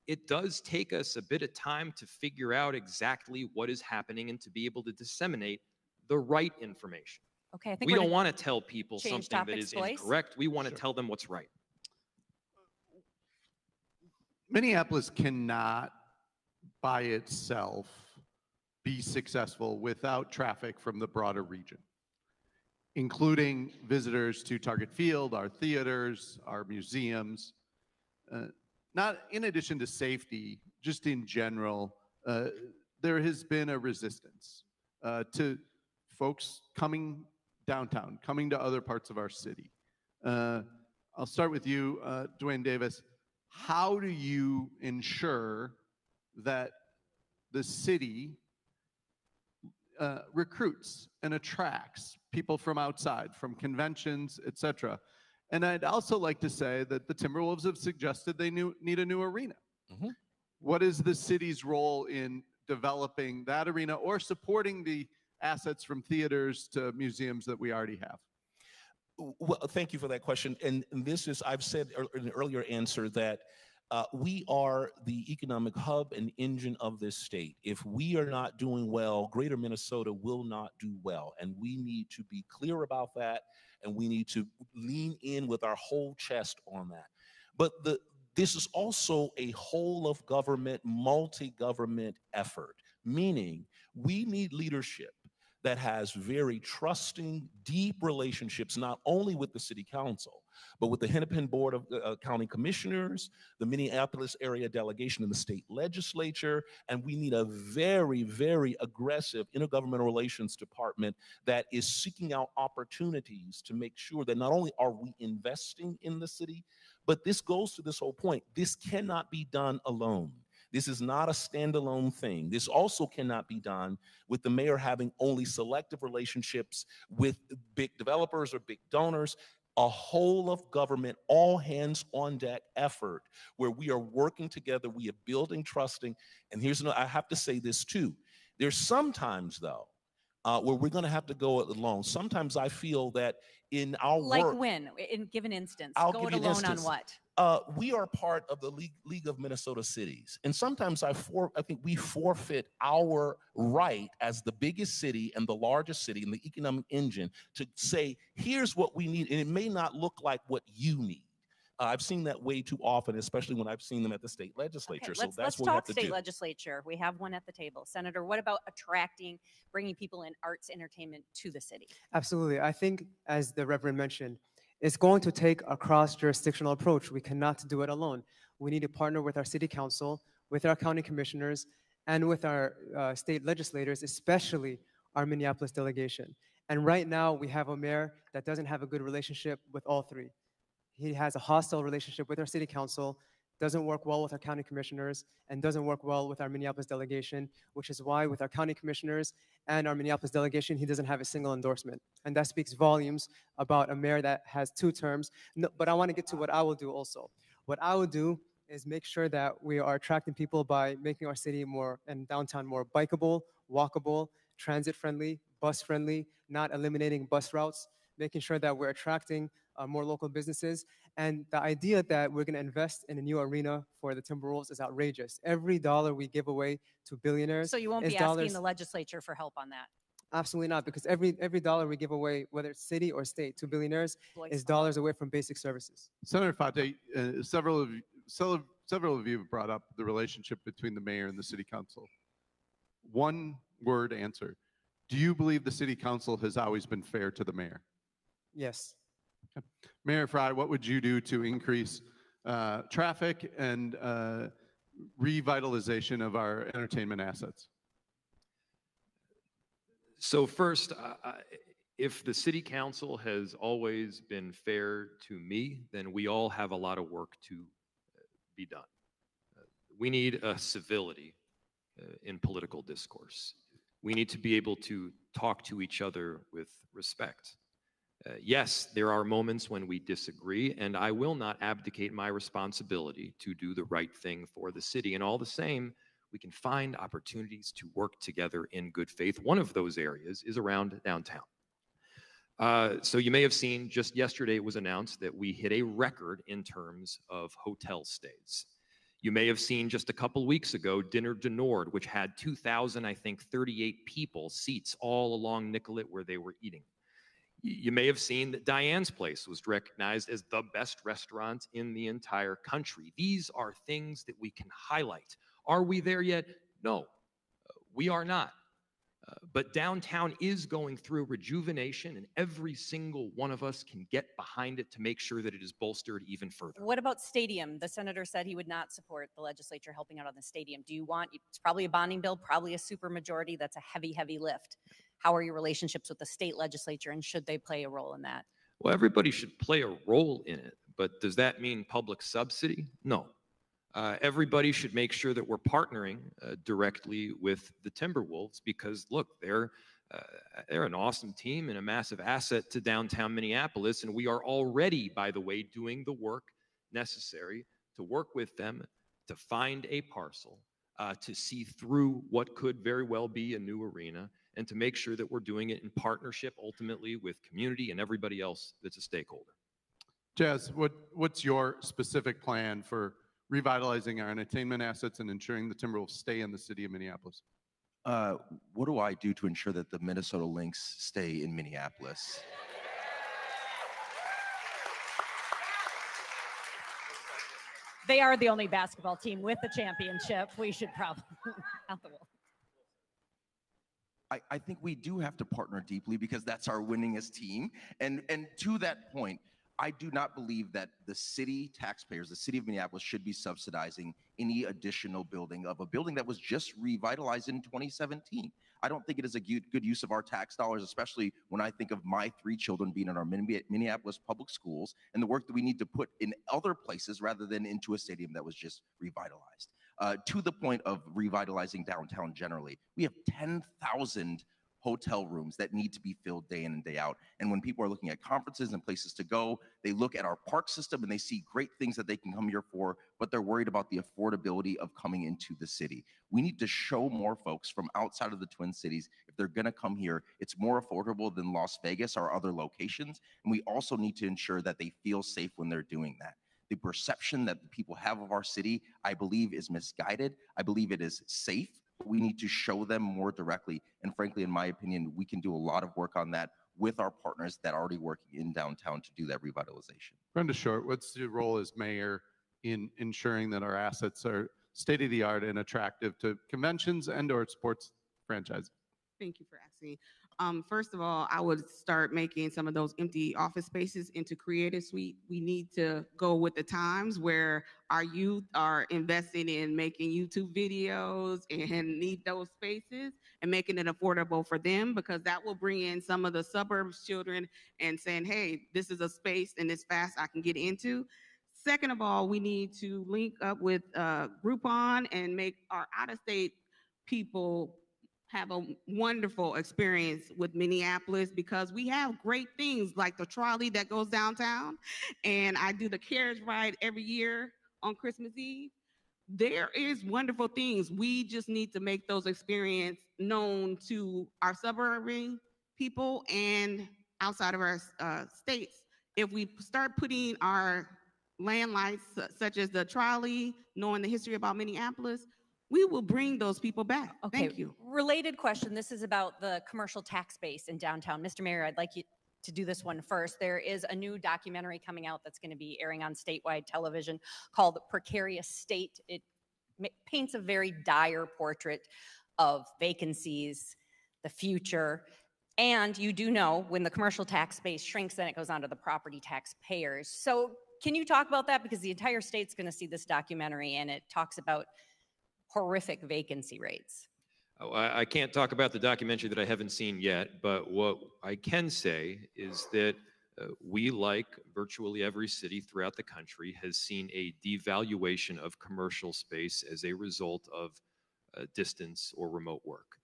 it does take us a bit of time to figure out exactly what is happening and to be able to disseminate the right information. Okay, I think we don't want to tell people change something that topics, is Blois. incorrect. We want to tell them what's right. Minneapolis cannot by itself be successful without traffic from the broader region, including visitors to Target Field, our theaters, our museums. Not in addition to safety, just in general, there has been a resistance to folks coming downtown, coming to other parts of our city. I'll start with you, DeWayne Davis. How do you ensure that the city recruits and attracts people from outside, from conventions, et cetera? And I'd also like to say that the Timberwolves have suggested they need a new arena. Mm-hmm. What is the city's role in developing that arena or supporting the assets from theaters to museums that we already have? Well, thank you for that question. And this is, I've said in an earlier answer that we are the economic hub and engine of this state. If we are not doing well, Greater Minnesota will not do well. And we need to be clear about that. And we need to lean in with our whole chest on that. But this is also a whole of government, multi-government effort, meaning we need leadership that has very trusting, deep relationships, not only with the city council, but with the Hennepin Board of County Commissioners, the Minneapolis area delegation in the state legislature, and we need a very, very aggressive intergovernmental relations department that is seeking out opportunities to make sure that not only are we investing in the city, but this goes to this whole point. This cannot be done alone. This is not a standalone thing. This also cannot be done with the mayor having only selective relationships with big developers or big donors. A whole of government, all hands on deck effort where we are working together, we are building, trusting. And here's another, I have to say this too. There's sometimes though, where we're going to have to go it alone. Sometimes I feel that in our Like work, when? Give an instance. I'll Go give it you an alone on instance. what? We are part of the League of Minnesota Cities. And sometimes I think we forfeit our right as the biggest city and the largest city and the economic engine to say, here's what we need. And it may not look like what you need. I've seen that way too often, especially when I've seen them at the state legislature. Okay, let's what we have talk to state do. legislature. We have one at the table. Senator, what about bringing people in arts, entertainment to the city? Absolutely. I think, as the Reverend mentioned, it's going to take a cross-jurisdictional approach. We cannot do it alone. We need to partner with our city council, with our county commissioners, and with our state legislators, especially our Minneapolis delegation. And right now, we have a mayor that doesn't have a good relationship with all three. He has a hostile relationship with our city council, doesn't work well with our county commissioners, and doesn't work well with our Minneapolis delegation, which is why with our county commissioners and our Minneapolis delegation, he doesn't have a single endorsement. And that speaks volumes about a mayor that has 2 terms. No, but I want to get to what I will do also. What I will do is make sure that we are attracting people by making our city more and downtown more bikeable, walkable, transit-friendly, bus-friendly, not eliminating bus routes, making sure that we're attracting more local businesses. And the idea that we're going to invest in a new arena for the Timberwolves is outrageous. Every dollar we give away to billionaires. So you won't be asking the legislature for help on that? Absolutely not, because every dollar we give away, whether it's city or state, to billionaires, is dollars away from basic services. Senator Fateh, several of you have brought up the relationship between the mayor and the city council. One word answer. Do you believe the city council has always been fair to the mayor? Yes. Okay. Mayor Frey, what would you do to increase traffic and revitalization of our entertainment assets? So first, if the city council has always been fair to me, then we all have a lot of work to be done. We need a civility in political discourse. We need to be able to talk to each other with respect. Yes, there are moments when we disagree, and I will not abdicate my responsibility to do the right thing for the city. And all the same, we can find opportunities to work together in good faith. One of those areas is around downtown. So you may have seen just yesterday it was announced that we hit a record in terms of hotel stays. You may have seen just a couple weeks ago Dinner du Nord, which had 2,038 people, seats all along Nicollet where they were eating. You may have seen that Diane's Place was recognized as the best restaurant in the entire country. These are things that we can highlight. Are we there yet? No, we are not. But downtown is going through rejuvenation, and every single one of us can get behind it to make sure that it is bolstered even further. What about stadium? The senator said he would not support the legislature helping out on the stadium. Do you want, it's probably a bonding bill, probably a supermajority. That's a heavy, heavy lift. How are your relationships with the state legislature, and should they play a role in that? Well, everybody should play a role in it, but does that mean public subsidy? No. Everybody should make sure that we're partnering directly with the Timberwolves because, look, they're an awesome team and a massive asset to downtown Minneapolis, and we are already, by the way, doing the work necessary to work with them to find a parcel, to see through what could very well be a new arena, and to make sure that we're doing it in partnership ultimately with community and everybody else that's a stakeholder. Jazz, what's your specific plan for revitalizing our entertainment assets and ensuring the Timberwolves stay in the city of Minneapolis? What do I do to ensure that the Minnesota Lynx stay in Minneapolis? They are the only basketball team with the championship. We should probably out the wall. I think we do have to partner deeply because that's our winningest team. And to that point, I do not believe that the city taxpayers, the city of Minneapolis, should be subsidizing any additional building of a building that was just revitalized in 2017. I don't think it is a good use of our tax dollars, especially when I think of my 3 children being in our Minneapolis public schools and the work that we need to put in other places rather than into a stadium that was just revitalized. To the point of revitalizing downtown generally, we have 10,000 hotel rooms that need to be filled day in and day out. And when people are looking at conferences and places to go, they look at our park system and they see great things that they can come here for, but they're worried about the affordability of coming into the city. We need to show more folks from outside of the Twin Cities, if they're gonna come here, it's more affordable than Las Vegas or other locations. And we also need to ensure that they feel safe when they're doing that. The perception that the people have of our city, I believe, is misguided. I believe it is safe. We need to show them more directly. And frankly, in my opinion, we can do a lot of work on that with our partners that are already working in downtown to do that revitalization. Brenda Short, what's your role as mayor in ensuring that our assets are state-of-the-art and attractive to conventions and or sports franchises? Thank you for asking. First of all, I would start making some of those empty office spaces into creative suite. We need to go with the times where our youth are investing in making YouTube videos and need those spaces and making it affordable for them, because that will bring in some of the suburbs children and saying, hey, this is a space and it's fast I can get into. Second of all, we need to link up with Groupon and make our out-of-state people have a wonderful experience with Minneapolis, because we have great things like the trolley that goes downtown, and I do the carriage ride every year on Christmas Eve. There is wonderful things. We just need to make those experiences known to our suburban people and outside of our states. If we start putting our landlights, such as the trolley, knowing the history about Minneapolis, we will bring those people back. Okay. Thank you. Related question. This is about the commercial tax base in downtown. Mr. Mayor, I'd like you to do this one first. There is a new documentary coming out that's going to be airing on statewide television called Precarious State. It paints a very dire portrait of vacancies, the future. And you do know when the commercial tax base shrinks, then it goes on to the property taxpayers. So can you talk about that? Because the entire state's going to see this documentary, and it talks about horrific vacancy rates. Oh, I can't talk about the documentary that I haven't seen yet, but what I can say is that we, like virtually every city throughout the country, has seen a devaluation of commercial space as a result of distance or remote work.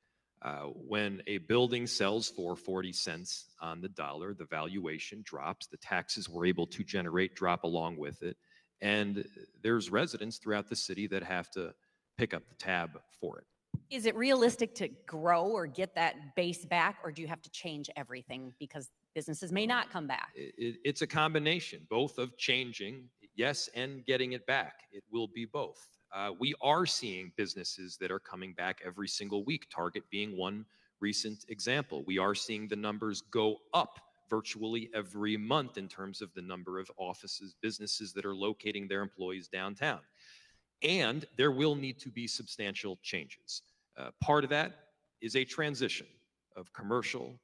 When a building sells for 40 cents on the dollar, the valuation drops, the taxes we're able to generate drop along with it, and there's residents throughout the city that have to pick up the tab for it. Is it realistic to grow or get that base back, or do you have to change everything because businesses may not come back? It's a combination, both of changing, yes, and getting it back. It will be both. We are seeing businesses that are coming back every single week, Target being one recent example. We are seeing the numbers go up virtually every month in terms of the number of offices, businesses that are locating their employees downtown. And there will need to be substantial changes. Part of that is a transition of commercial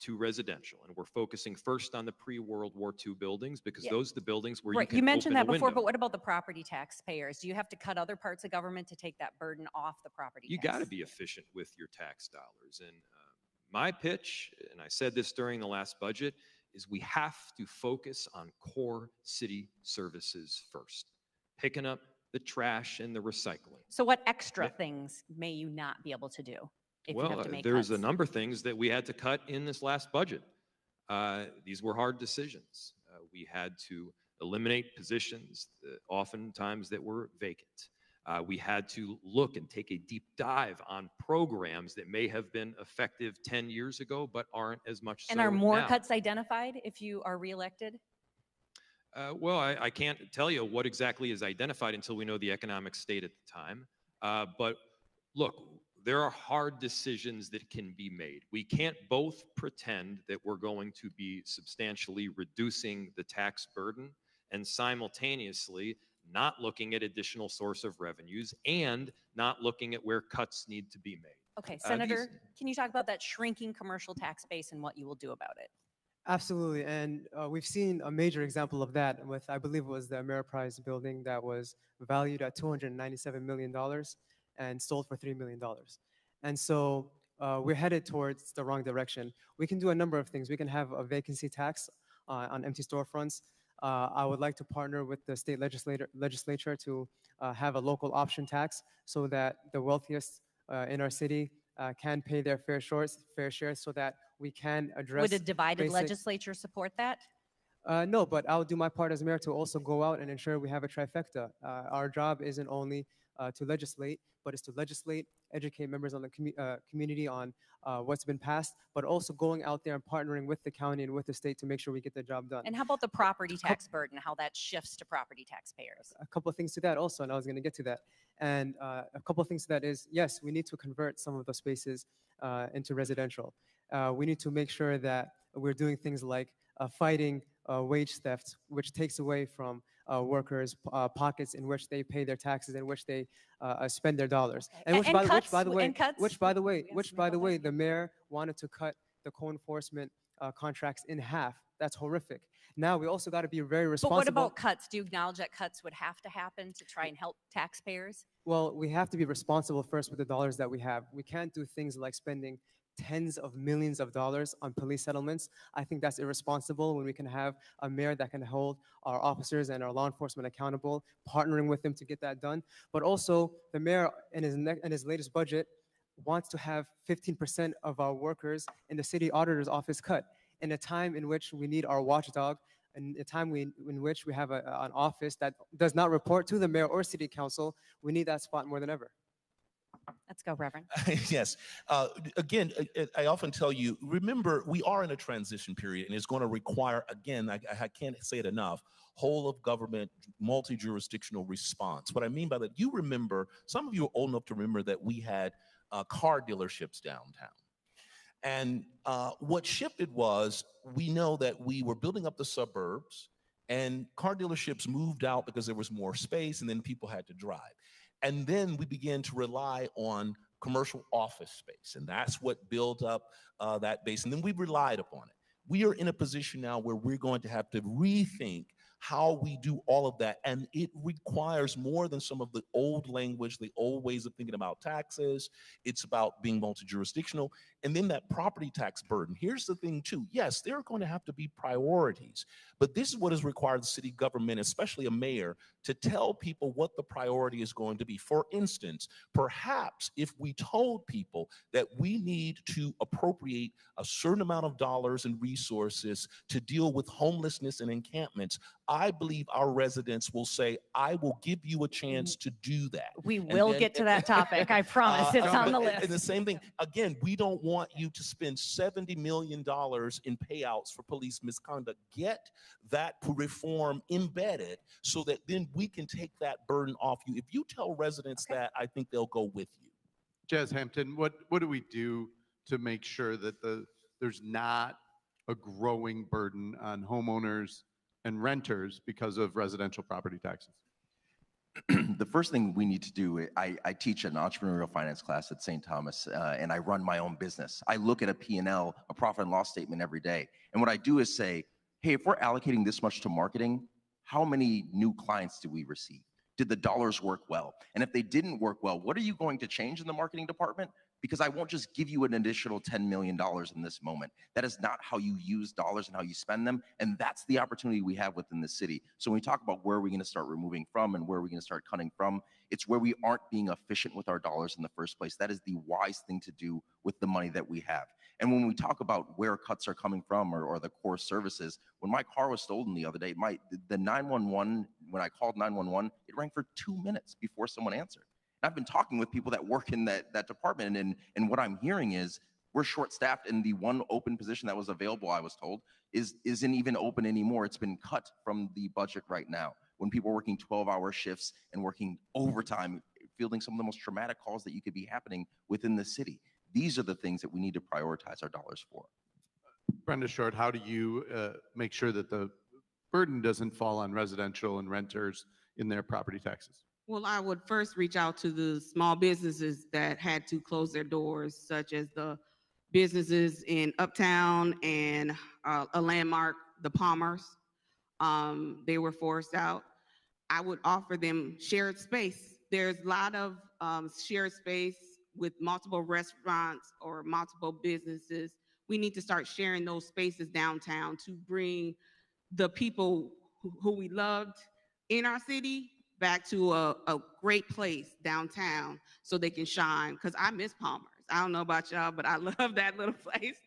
to residential. And we're focusing first on the pre-World War II buildings, because those are the buildings where you can You mentioned that open the before, window. but what about the property taxpayers? Do you have to cut other parts of government to take that burden off the property You tax? got to be efficient with your tax dollars. And my pitch, and I said this during the last budget, is we have to focus on core city services first. Picking up the trash and the recycling. So what extra things may you not be able to do if you have to make there's cuts? a number of things that we had to cut in this last budget. These were hard decisions. We had to eliminate positions oftentimes that were vacant. We had to look and take a deep dive on programs that may have been effective 10 years ago, but aren't as much so And are more now. cuts identified if you are reelected? Well, I can't tell you what exactly is identified until we know the economic state at the time. But look, there are hard decisions that can be made. We can't both pretend that we're going to be substantially reducing the tax burden and simultaneously not looking at additional source of revenues and not looking at where cuts need to be made. Okay, Senator, can you talk about that shrinking commercial tax base and what you will do about it? Absolutely, and we've seen a major example of that with, I believe it was the Ameriprise building that was valued at $297 million and sold for $3 million. And so we're headed towards the wrong direction. We can do a number of things. We can have a vacancy tax on empty storefronts. I would like to partner with the state legislature to have a local option tax so that the wealthiest in our city can pay their fair share so that we can address. Would a divided basic- legislature support that? No, but I'll do my part as mayor to also go out and ensure we have a trifecta. Our job isn't only to legislate, but it's to legislate, educate members on the community on what's been passed, but also going out there and partnering with the county and with the state to make sure we get the job done. And how about the property tax burden, how that shifts to property taxpayers? A couple of things to that also, and I was going to get to that. And a couple of things to that is, yes, we need to convert some of the spaces into residential. We need to make sure that we're doing things like fighting wage theft, which takes away from workers' pockets in which they pay their taxes, in which they spend their dollars. And which, by the way, the mayor wanted to cut the co-enforcement contracts in half. That's horrific. Now we also got to be very responsible. But what about cuts? Do you acknowledge that cuts would have to happen to try and help taxpayers? Well, we have to be responsible first with the dollars that we have. We can't do things like spending tens of millions of dollars on police settlements. I think that's irresponsible when we can have a mayor that can hold our officers and our law enforcement accountable, partnering with them to get that done. But also, the mayor in his latest budget wants to have 15% of our workers in the city auditor's office cut in a time in which we need our watchdog, in a time in which we have an office that does not report to the mayor or city council. We need that spot more than ever. Let's go, Reverend. Yes. Again, I often tell you, remember, we are in a transition period, and it's going to require, again, I can't say it enough, whole of government, multi-jurisdictional response. What I mean by that, you remember, some of you are old enough to remember that we had car dealerships downtown. And what shifted was, we know that we were building up the suburbs, and car dealerships moved out because there was more space, and then people had to drive. And then we began to rely on commercial office space, and that's what built up that base. And then we relied upon it. We are in a position now where we're going to have to rethink how we do all of that. And it requires more than some of the old language, the old ways of thinking about taxes. It's about being multi-jurisdictional. And then that property tax burden. Here's the thing too. Yes, there are going to have to be priorities, but this is what is required of the city government, especially a mayor, to tell people what the priority is going to be. For instance, perhaps if we told people that we need to appropriate a certain amount of dollars and resources to deal with homelessness and encampments, I believe our residents will say, I will give you a chance to do that. We will get to that topic. I promise. It's on the list. And the same thing, again, we don't want you to spend $70 million in payouts for police misconduct. Get that reform embedded so that then we can take that burden off you. If you tell residents that, I think they'll go with you. Jazz Hampton, what do we do to make sure that there's not a growing burden on homeowners and renters because of residential property taxes? The first thing we need to do, I teach an entrepreneurial finance class at St. Thomas, and I run my own business. I look at a P&L, a profit and loss statement every day. And what I do is say, hey, if we're allocating this much to marketing, how many new clients do we receive? Did the dollars work well? And if they didn't work well, what are you going to change in the marketing department? Because I won't just give you an additional $10 million in this moment. That is not how you use dollars and how you spend them. And that's the opportunity we have within the city. So when we talk about where are we going to start removing from and where are we going to start cutting from, it's where we aren't being efficient with our dollars in the first place. That is the wise thing to do with the money that we have. And when we talk about where cuts are coming from or the core services, when my car was stolen the other day, the 911, when I called 911, it rang for 2 minutes before someone answered. I've been talking with people that work in that department, and what I'm hearing is we're short-staffed, and the one open position that was available, I was told, isn't even open anymore. It's been cut from the budget right now. When people are working 12-hour shifts and working overtime, fielding some of the most traumatic calls that you could be happening within the city. These are the things that we need to prioritize our dollars for. Brenda Short, how do you make sure that the burden doesn't fall on residential and renters in their property taxes? Well, I would first reach out to the small businesses that had to close their doors, such as the businesses in Uptown and a landmark, the Palmers. They were forced out. I would offer them shared space. There's a lot of shared space with multiple restaurants or multiple businesses. We need to start sharing those spaces downtown to bring the people who we loved in our city back to a great place downtown so they can shine, because I miss Palmer's. I don't know about y'all, but I love that little place.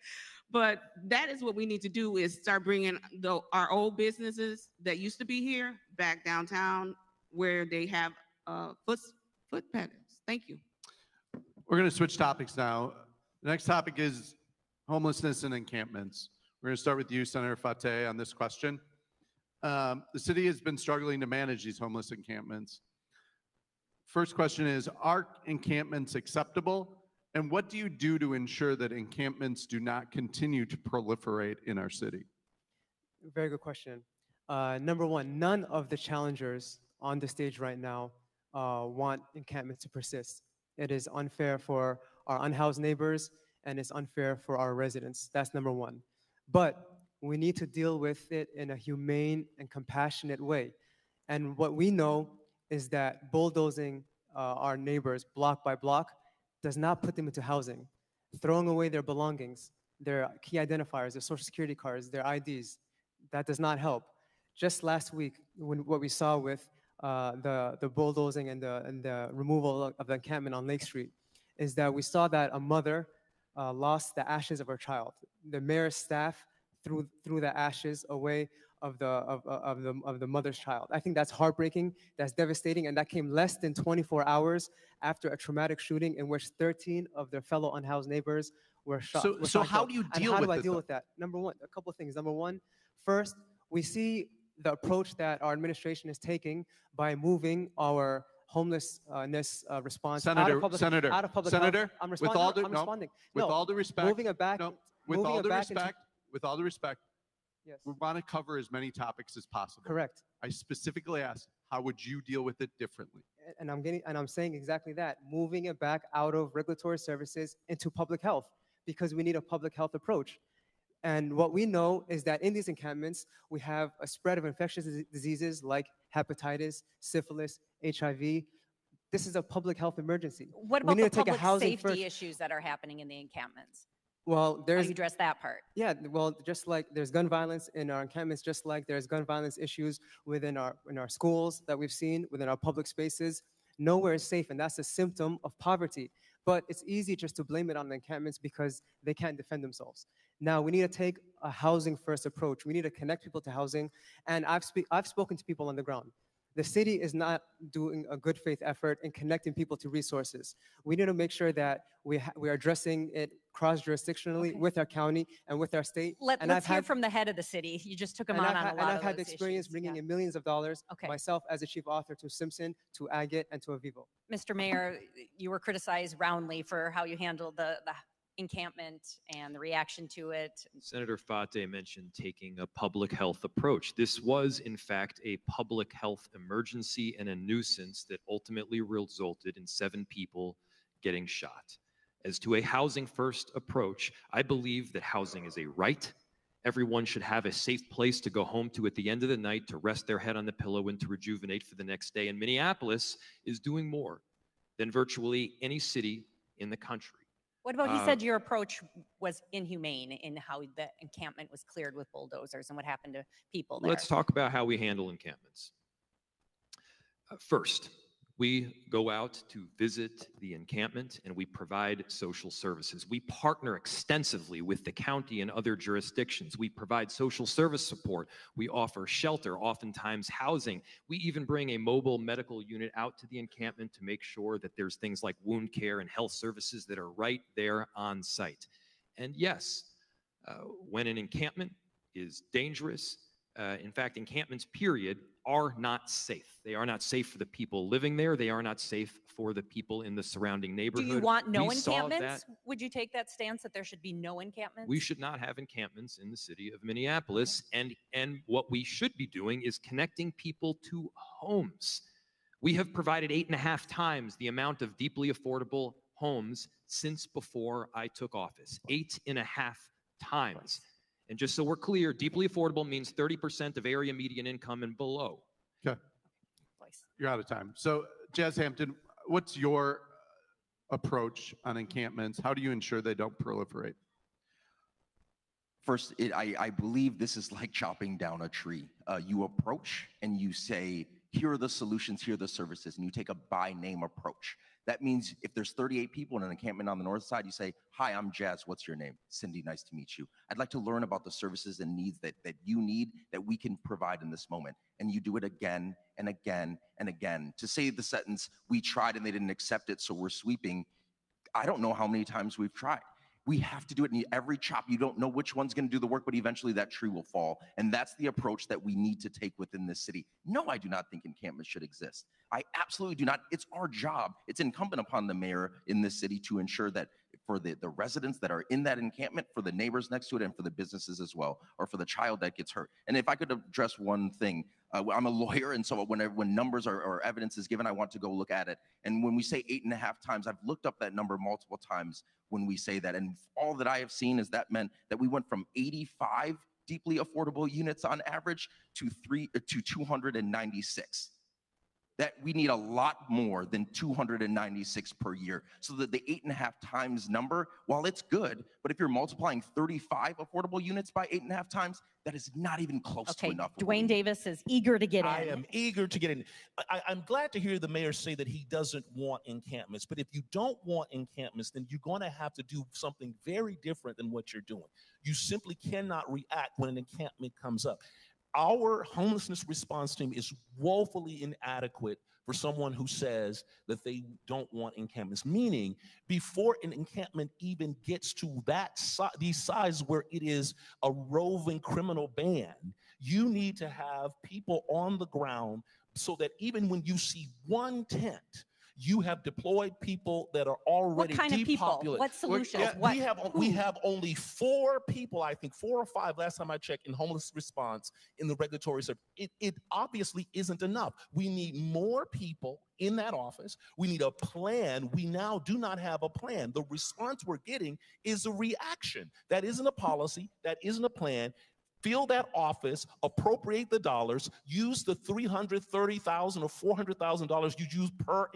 But that is what we need to do, is start bringing our old businesses that used to be here back downtown, where they have foot pedals. Thank you. We're going to switch topics now. The next topic is homelessness and encampments. We're going to start with you, Senator Fateh, on this question. The city has been struggling to manage these homeless encampments. First question is, are encampments acceptable? And what do you do to ensure that encampments do not continue to proliferate in our city? Very good question. Number one, none of the challengers on the stage right now want encampments to persist. It is unfair for our unhoused neighbors, and it's unfair for our residents. That's number one. But we need to deal with it in a humane and compassionate way. And what we know is that bulldozing our neighbors block by block does not put them into housing. Throwing away their belongings, their key identifiers, their social security cards, their IDs, that does not help. Just last week, what we saw with the bulldozing and the removal of the encampment on Lake Street is that we saw that a mother lost the ashes of her child. The mayor's staff threw the ashes away of the mother's child. I think that's heartbreaking, that's devastating, and that came less than 24 hours after a traumatic shooting in which 13 of their fellow unhoused neighbors were shot. So how do you deal with it? How do I deal with that? Number one, a couple of things. Number one, first, we see the approach that our administration is taking by moving our homelessness response out of public health. I'm responding. With all due respect, moving it back. With all due respect, yes, we want to cover as many topics as possible. Correct. I specifically asked, how would you deal with it differently? And I'm saying exactly that, moving it back out of regulatory services into public health, because we need a public health approach. And what we know is that in these encampments, we have a spread of infectious diseases like hepatitis, syphilis, HIV. This is a public health emergency. What about the public safety issues that are happening in the encampments? Well, How do you address that part? Yeah, well, just like there's gun violence in our encampments, just like there's gun violence issues in our schools that we've seen, within our public spaces. Nowhere is safe, and that's a symptom of poverty. But it's easy just to blame it on the encampments because they can't defend themselves. Now, we need to take a housing-first approach. We need to connect people to housing, and I've spoken to people on the ground. The city is not doing a good faith effort in connecting people to resources. We need to make sure that we are addressing it cross-jurisdictionally with our county and with our state. Let's hear from the head of the city. You just took him on a lot of those issues. And I've had the experience bringing in millions of dollars myself as a chief author to Simpson, to Agate, and to Avivo. Mr. Mayor, you were criticized roundly for how you handled the encampment and the reaction to it. Senator Fateh mentioned taking a public health approach. This was, in fact, a public health emergency and a nuisance that ultimately resulted in 7 people getting shot. As to a housing-first approach, I believe that housing is a right. Everyone should have a safe place to go home to at the end of the night, to rest their head on the pillow and to rejuvenate for the next day. And Minneapolis is doing more than virtually any city in the country. What about, he said your approach was inhumane in how the encampment was cleared with bulldozers and what happened to people there. Let's talk about how we handle encampments. First, we go out to visit the encampment and we provide social services. We partner extensively with the county and other jurisdictions. We provide social service support. We offer shelter, oftentimes housing. We even bring a mobile medical unit out to the encampment to make sure that there's things like wound care and health services that are right there on site. And yes, when an encampment is dangerous, in fact, encampments, period, are not safe. They are not safe for the people living there. They are not safe for the people in the surrounding neighborhood. Do you want no encampments? Would you take that stance that there should be no encampments? We should not have encampments in the city of Minneapolis. And what we should be doing is connecting people to homes. We have provided 8.5 times the amount of deeply affordable homes since before I took office. 8.5 times. And just so we're clear, deeply affordable means 30% of area median income and below. Okay. You're out of time. So, Jazz Hampton, what's your approach on encampments? How do you ensure they don't proliferate? First, I believe this is like chopping down a tree. You approach and you say, here are the solutions, here are the services, and you take a by name approach. That means if there's 38 people in an encampment on the north side, you say, hi, I'm Jazz, what's your name? Cindy, nice to meet you. I'd like to learn about the services and needs that you need that we can provide in this moment. And you do it again and again and again. To say the sentence, we tried and they didn't accept it, so we're sweeping, I don't know how many times we've tried. We have to do it in every chop. You don't know which one's going to do the work, but eventually that tree will fall. And that's the approach that we need to take within this city. No, I do not think encampments should exist. I absolutely do not. It's our job. It's incumbent upon the mayor in this city to ensure that for the residents that are in that encampment, for the neighbors next to it, and for the businesses as well, or for the child that gets hurt. And if I could address one thing, I'm a lawyer, and so when numbers or evidence is given, I want to go look at it. And when we say 8.5 times, I've looked up that number multiple times when we say that. And all that I have seen is that meant that we went from 85 deeply affordable units on average to 296. That we need a lot more than 296 per year. So that the 8.5 times number, while it's good, but if you're multiplying 35 affordable units by 8.5 times, that is not even close to enough. DeWayne Davis is eager to get in. I am eager to get in. I'm glad to hear the mayor say that he doesn't want encampments, but if you don't want encampments, then you're going to have to do something very different than what you're doing. You simply cannot react when an encampment comes up. Our homelessness response team is woefully inadequate for someone who says that they don't want encampments, meaning before an encampment even gets to these sizes where it is a roving criminal band, you need to have people on the ground so that even when you see one tent, you have deployed people that are already What kind of people? depopulated. What solutions? We have only 4 people, I think 4 or 5 last time I checked, in homeless response in the regulatory service. It obviously isn't enough. We need more people in that office. We need a plan. We now do not have a plan. The response we're getting is a reaction. That isn't a policy. That isn't a plan. Fill that office, appropriate the dollars, use the $330,000 or $400,000 you use per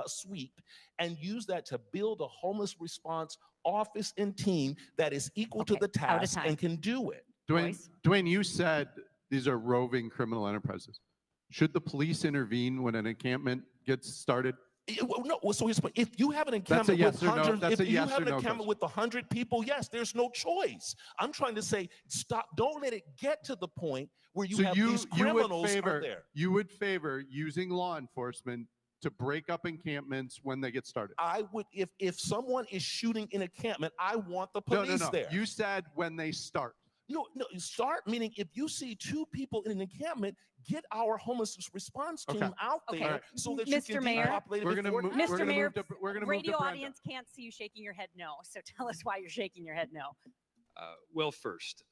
sweep, and use that to build a homeless response office and team that is equal to the task and can do it. DeWayne, you said these are roving criminal enterprises. Should the police intervene when an encampment gets started? No, so here's the point. If you have an encampment with 100 people, yes, there's no choice. I'm trying to say, stop. Don't let it get to the point where you have these criminals out there. You would favor using law enforcement to break up encampments when they get started? I would, if someone is shooting in a encampment, I want the police there. You said when they start. No, start meaning if you see 2 people in an encampment, get our homeless response team out there so that you can depopulate it. Mr. Mayor, radio audience can't see you shaking your head no, so tell us why you're shaking your head no. Well, first,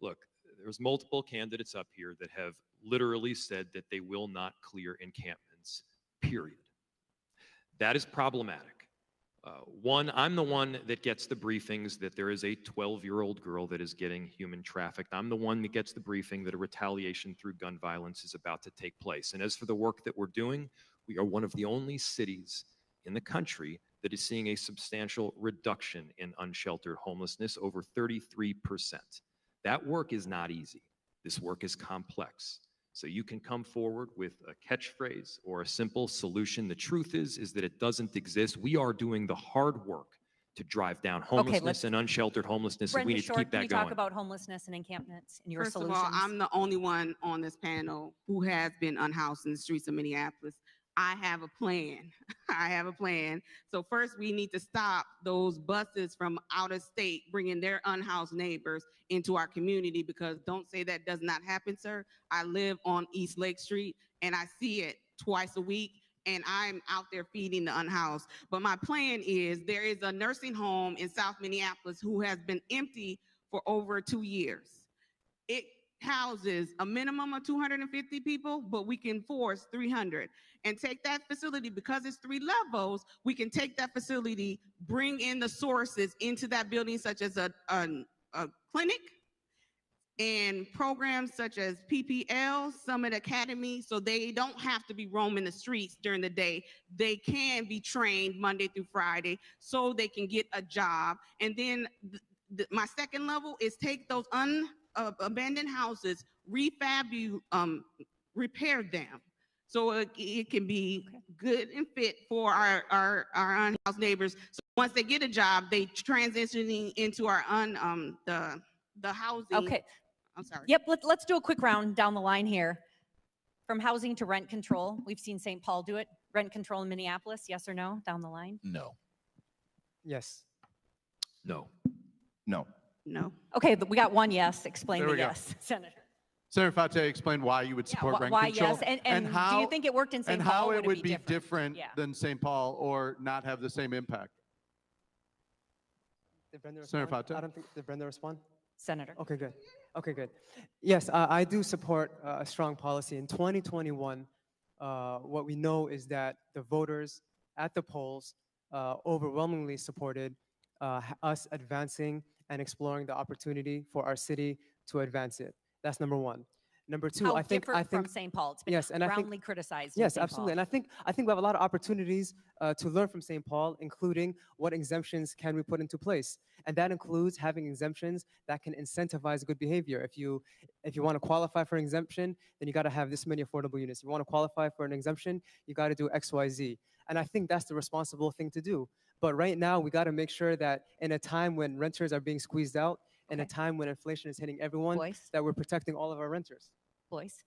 look, there's multiple candidates up here that have literally said that they will not clear encampments, period. That is problematic. One, I'm the one that gets the briefings that there is a 12-year-old girl that is getting human trafficked. I'm the one that gets the briefing that a retaliation through gun violence is about to take place. And as for the work that we're doing, we are one of the only cities in the country that is seeing a substantial reduction in unsheltered homelessness, over 33%. That work is not easy. This work is complex. So you can come forward with a catchphrase or a simple solution. The truth is that it doesn't exist. We are doing the hard work to drive down homelessness and unsheltered homelessness, and we need to keep that going. Can you talk about homelessness and encampments and your solutions? First of all, I'm the only one on this panel who has been unhoused in the streets of Minneapolis. I have a plan. I have a plan. So first, we need to stop those buses from out of state bringing their unhoused neighbors into our community, because don't say that does not happen, sir. I live on East Lake Street and I see it twice a week, and I'm out there feeding the unhoused. But my plan is, there is a nursing home in South Minneapolis who has been empty for over 2 years. It houses a minimum of 250 people, but we can force 300. And take that facility, because it's 3 levels, we can take that facility, bring in the sources into that building, such as a clinic and programs such as PPL, Summit Academy, so they don't have to be roaming the streets during the day. They can be trained Monday through Friday so they can get a job. And then my second level is take those abandoned houses, refab repair them. So it can be good and fit for our unhoused neighbors. So once they get a job, they transitioning into our the housing. Okay. I'm sorry. Yep, let's do a quick round down the line here. From housing to rent control. We've seen St. Paul do it. Rent control in Minneapolis, yes or no, down the line? No. Yes. No. No. No. Okay, but we got one yes. Explain There the we go. yes, Senator. Senator Fateh, explain why you would support rent why control. yes, and how, do you think it worked in St. and Paul? how it would be different? different Yeah. than St. Paul or not have the same impact? Did Brenda Senator respond? Fateh? I don't think, did Brenda respond? Senator. Okay, good. Okay, good. Yes, I do support a strong policy. In 2021, what we know is that the voters at the polls overwhelmingly supported us advancing and exploring the opportunity for our city to advance it. That's number one. Number two, How I think from St. Paul? It's been yes, and I think roundly criticized. in yes, St. absolutely. Paul. And I think we have a lot of opportunities to learn from St. Paul, including what exemptions can we put into place, and that includes having exemptions that can incentivize good behavior. If you want to qualify for an exemption, then you got to have this many affordable units. If you want to qualify for an exemption, you got to do X, Y, Z. And I think that's the responsible thing to do. But right now, we got to make sure that in a time when renters are being squeezed out, in a time when inflation is hitting everyone, Blois. that we're protecting all of our renters. Blois.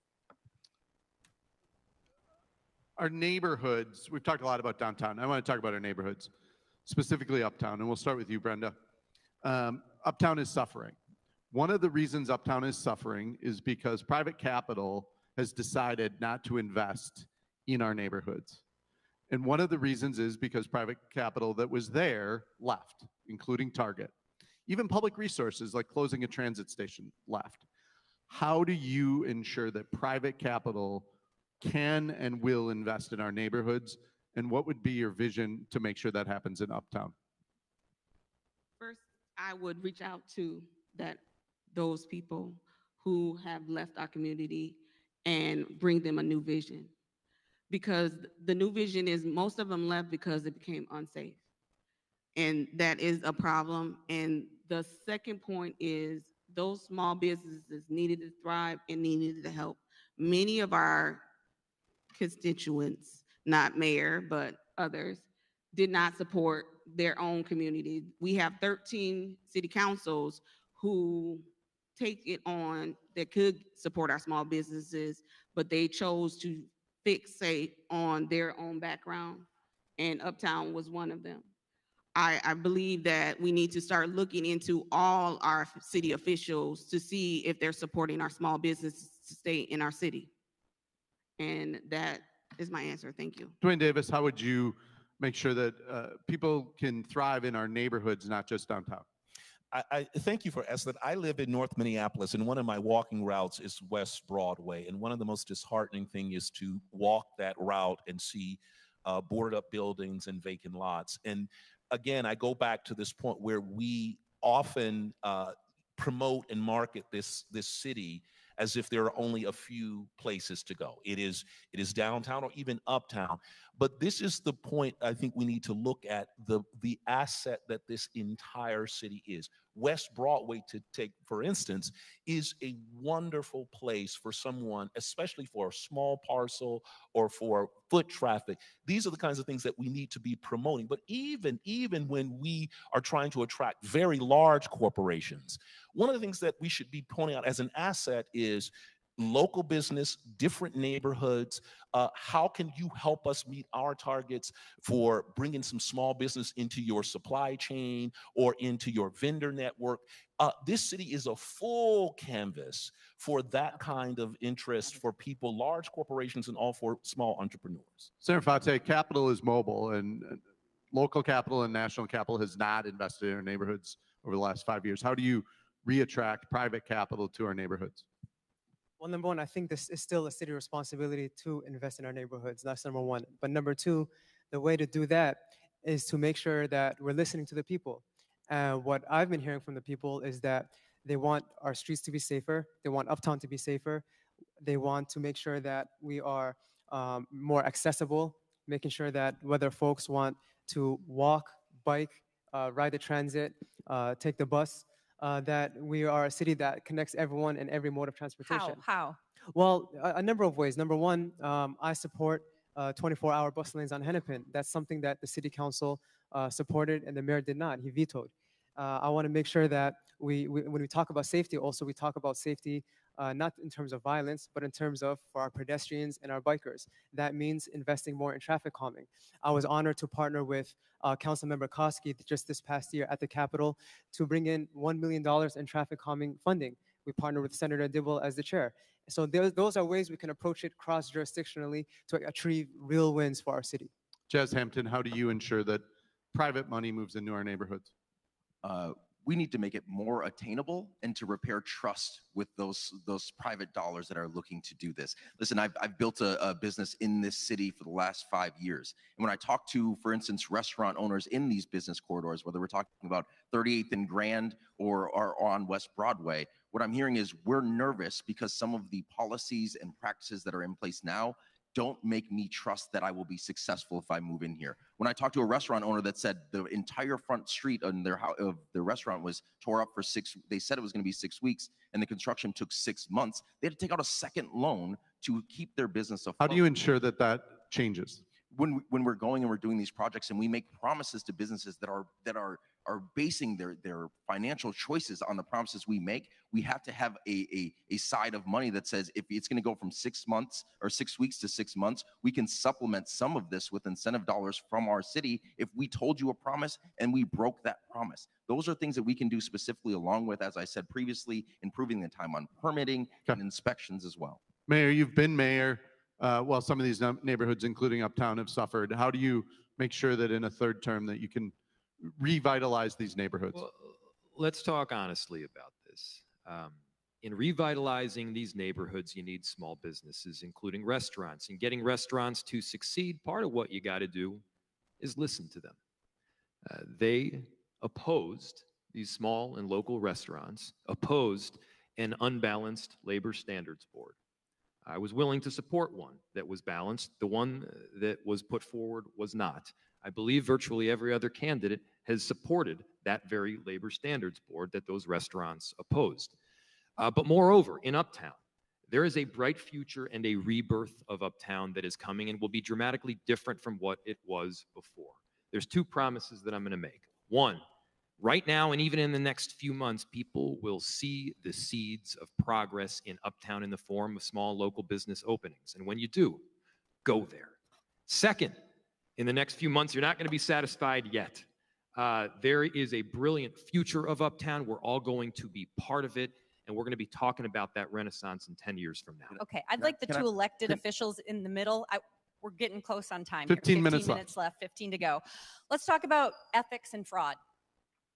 Our neighborhoods, we've talked a lot about downtown. I want to talk about our neighborhoods, specifically Uptown, and we'll start with you, Brenda. Uptown is suffering. One of the reasons Uptown is suffering is because private capital has decided not to invest in our neighborhoods. And one of the reasons is because private capital that was there left, including Target. Even public resources like closing a transit station left. How do you ensure that private capital can and will invest in our neighborhoods? And what would be your vision to make sure that happens in Uptown? First, I would reach out to those people who have left our community and bring them a new vision. Because the new vision is most of them left because it became unsafe. And that is a problem. And the second point is those small businesses needed to thrive and needed the help. Many of our constituents, not mayor, but others, did not support their own community. We have 13 city councils who take it on that could support our small businesses, but they chose to fixate on their own background, and Uptown was one of them. I believe that we need to start looking into all our city officials to see if they're supporting our small businesses to stay in our city. And that is my answer. Thank you. DeWayne Davis, how would you make sure that people can thrive in our neighborhoods, not just downtown? I thank you for asking that. I live in North Minneapolis, and one of my walking routes is West Broadway. And one of the most disheartening things is to walk that route and see boarded up buildings and vacant lots. And again, I go back to this point where we often promote and market this city as if there are only a few places to go. It is downtown or even uptown. But this is the point I think we need to look at, the asset that this entire city is. West Broadway, to take for instance, is a wonderful place for someone, especially for a small parcel or for foot traffic. These are the kinds of things that we need to be promoting. But even when we are trying to attract very large corporations, one of the things that we should be pointing out as an asset is local business, different neighborhoods. How can you help us meet our targets for bringing some small business into your supply chain or into your vendor network? This city is a full canvas for that kind of interest for people, large corporations, and all for small entrepreneurs. Senator Fateh, capital is mobile, and local capital and national capital has not invested in our neighborhoods over the last 5 years. How do you reattract private capital to our neighborhoods? Well, number one, I think this is still a city responsibility to invest in our neighborhoods. That's number one. But number two, the way to do that is to make sure that we're listening to the people. And what I've been hearing from the people is that they want our streets to be safer. They want Uptown to be safer. They want to make sure that we are more accessible, making sure that whether folks want to walk, bike, ride the transit, take the bus, that we are a city that connects everyone in every mode of transportation. How? Well, a number of ways. Number one, I support 24-hour bus lanes on Hennepin. That's something that the city council supported and the mayor did not. He vetoed. I want to make sure that when we talk about safety, also we talk about safety not in terms of violence, but in terms of for our pedestrians and our bikers. That means investing more in traffic calming. I was honored to partner with Councilmember Koski just this past year at the Capitol to bring in $1 million in traffic calming funding. We partnered with Senator Dibble as the chair. So those are ways we can approach it cross-jurisdictionally to achieve real wins for our city. Jazz Hampton, how do you ensure that private money moves into our neighborhoods? We need to make it more attainable and to repair trust with those private dollars that are looking to do this. Listen, I've built a business in this city for the last 5 years. And when I talk to, for instance, restaurant owners in these business corridors, whether we're talking about 38th and Grand or on West Broadway, what I'm hearing is we're nervous because some of the policies and practices that are in place now don't make me trust that I will be successful if I move in here. When I talked to a restaurant owner that said the entire front street of their restaurant was tore up for they said it was going to be 6 weeks, and the construction took 6 months. They had to take out a second loan to keep their business afloat. How do you ensure that that changes? When we're going and we're doing these projects and we make promises to businesses that are basing their financial choices on the promises we make, we have to have a side of money that says if it's going to go from 6 months or 6 weeks to 6 months, we can supplement some of this with incentive dollars from our city if we told you a promise and we broke that promise. Those are things that we can do specifically, along with, as I said previously, improving the time on permitting and inspections as well. Mayor, you've been mayor while some of these neighborhoods, including Uptown, have suffered. How do you make sure that in a third term that you can revitalize these neighborhoods? Well, let's talk honestly about this. In revitalizing these neighborhoods, you need small businesses, including restaurants. And getting restaurants to succeed, part of what you got to do is listen to them. They opposed, these small and local restaurants, opposed an unbalanced labor standards board. I was willing to support one that was balanced. The one that was put forward was not. I believe virtually every other candidate has supported that very labor standards board that those restaurants opposed. But moreover, in Uptown, there is a bright future and a rebirth of Uptown that is coming and will be dramatically different from what it was before. There's two promises that I'm going to make. One, right now and even in the next few months, people will see the seeds of progress in Uptown in the form of small local business openings. And when you do, go there. Second, in the next few months, you're not going to be satisfied yet. There is a brilliant future of Uptown. We're all going to be part of it, and we're going to be talking about that renaissance in 10 years from now. Okay, I'd like the two elected officials in the middle. We're getting close on time. 15 here. minutes 15 minutes left, 15 to go. Let's talk about ethics and fraud.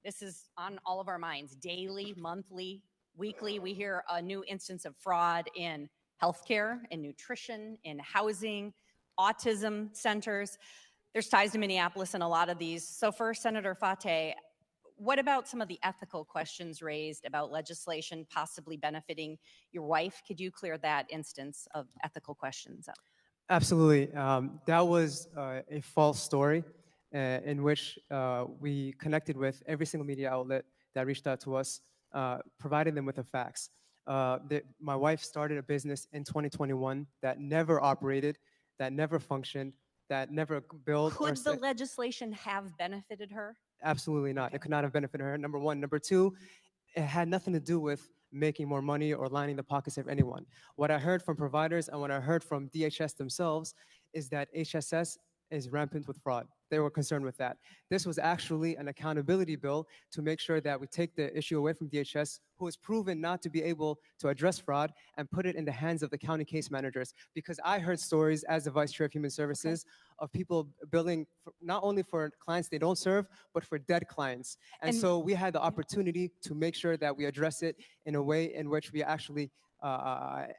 This is on all of our minds. Daily, monthly, weekly, we hear a new instance of fraud in healthcare, in nutrition, in housing, autism centers. There's ties to Minneapolis in a lot of these. So first, Senator Fateh, what about some of the ethical questions raised about legislation possibly benefiting your wife? Could you clear that instance of ethical questions up? Absolutely. That was a false story in which we connected with every single media outlet that reached out to us, providing them with the facts. My wife started a business in 2021 that never operated, that never functioned, that never built. Could the legislation have benefited her? Absolutely not. Okay. It could not have benefited her, number one. Number two, it had nothing to do with making more money or lining the pockets of anyone. What I heard from providers and what I heard from DHS themselves is that HSS is rampant with fraud. They were concerned with that. This was actually an accountability bill to make sure that we take the issue away from DHS, who has proven not to be able to address fraud, and put it in the hands of the county case managers. Because I heard stories as the Vice Chair of Human Services of people billing not only for clients they don't serve, but for dead clients. And so we had the opportunity to make sure that we address it in a way in which we actually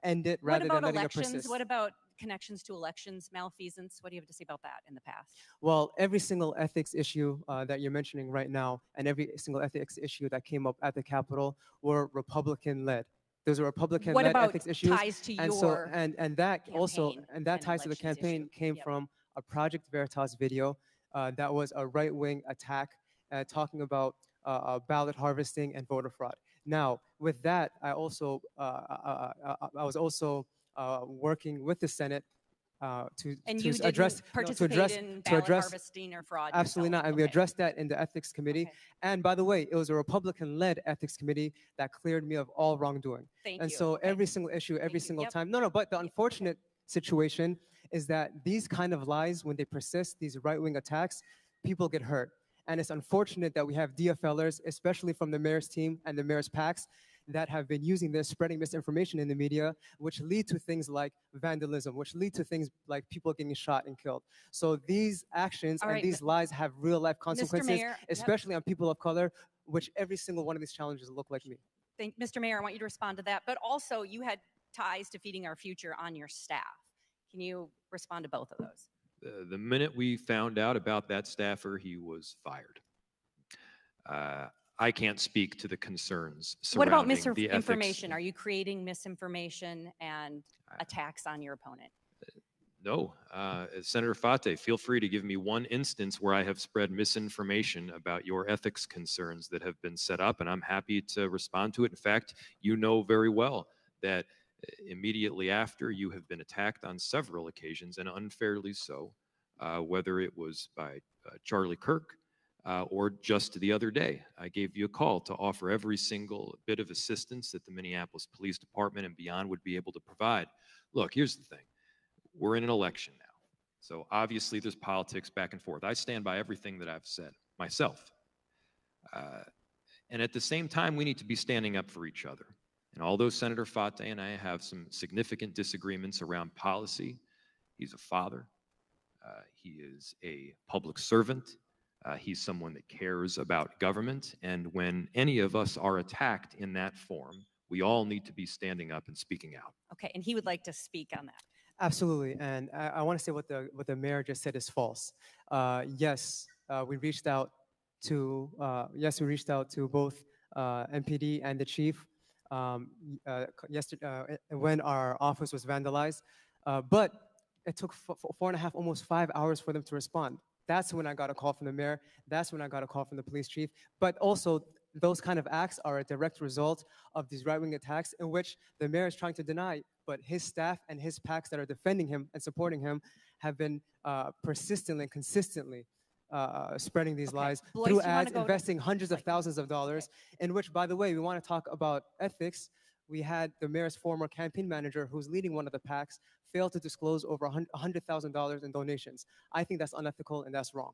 end it rather than letting it persist. What about connections to elections, malfeasance? What do you have to say about that in the past? Well, every single ethics issue that you're mentioning right now and every single ethics issue that came up at the Capitol were Republican-led. Those are Republican-led ethics issues. What about ties to your and that campaign also, and that ties to the elections campaign issue? came from a Project Veritas video that was a right-wing attack talking about ballot harvesting and voter fraud. Now, with that, I was also working with the Senate to And you address didn't participate in ballot harvesting or fraud absolutely yourself. not, and we Okay. addressed that in the ethics committee. Okay. And by the way, it was a Republican-led ethics committee that cleared me of all wrongdoing. Thank And you. so Okay. every single issue, every Thank you. single Yep. time. No, but the unfortunate situation is that these kind of lies, when they persist, these right-wing attacks, people get hurt. And it's unfortunate that we have DFLers, especially from the mayor's team and the mayor's PACs, that have been using this, spreading misinformation in the media, which lead to things like vandalism, which lead to things like people getting shot and killed. So these actions All and right, these lies have real life consequences, Mayor, yep. especially on people of color, which every single one of these challenges look like me. Mr. Mayor, I want you to respond to that. But also, you had ties to Feeding Our Future on your staff. Can you respond to both of those? The minute we found out about that staffer, he was fired. I can't speak to the concerns What surrounding about the ethics. misinformation? Are you creating misinformation and attacks on your opponent? No. Senator Fateh, feel free to give me one instance where I have spread misinformation about your ethics concerns that have been set up, and I'm happy to respond to it. In fact, you know very well that immediately after you have been attacked on several occasions, and unfairly so, whether it was by Charlie Kirk, or just the other day, I gave you a call to offer every single bit of assistance that the Minneapolis Police Department and beyond would be able to provide. Look, here's the thing. We're in an election now. So obviously there's politics back and forth. I stand by everything that I've said myself. And at the same time, we need to be standing up for each other. And although Senator Fateh and I have some significant disagreements around policy, he's a father. He is a public servant. He's someone that cares about government, and when any of us are attacked in that form, we all need to be standing up and speaking out. Okay, and he would like to speak on that. Absolutely, and I want to say what the mayor just said is false. Yes, we reached out to both MPD and the chief yesterday when our office was vandalized, but it took 4.5, almost 5 hours for them to respond. That's when I got a call from the mayor. That's when I got a call from the police chief. But also, those kind of acts are a direct result of these right-wing attacks in which the mayor is trying to deny, but his staff and his PACs that are defending him and supporting him have been persistently and consistently spreading these lies Blois, through ads, go investing hundreds of thousands of dollars, in which, by the way, we want to talk about ethics. We had the mayor's former campaign manager, who's leading one of the PACs, fail to disclose over $100,000 in donations. I think that's unethical and that's wrong.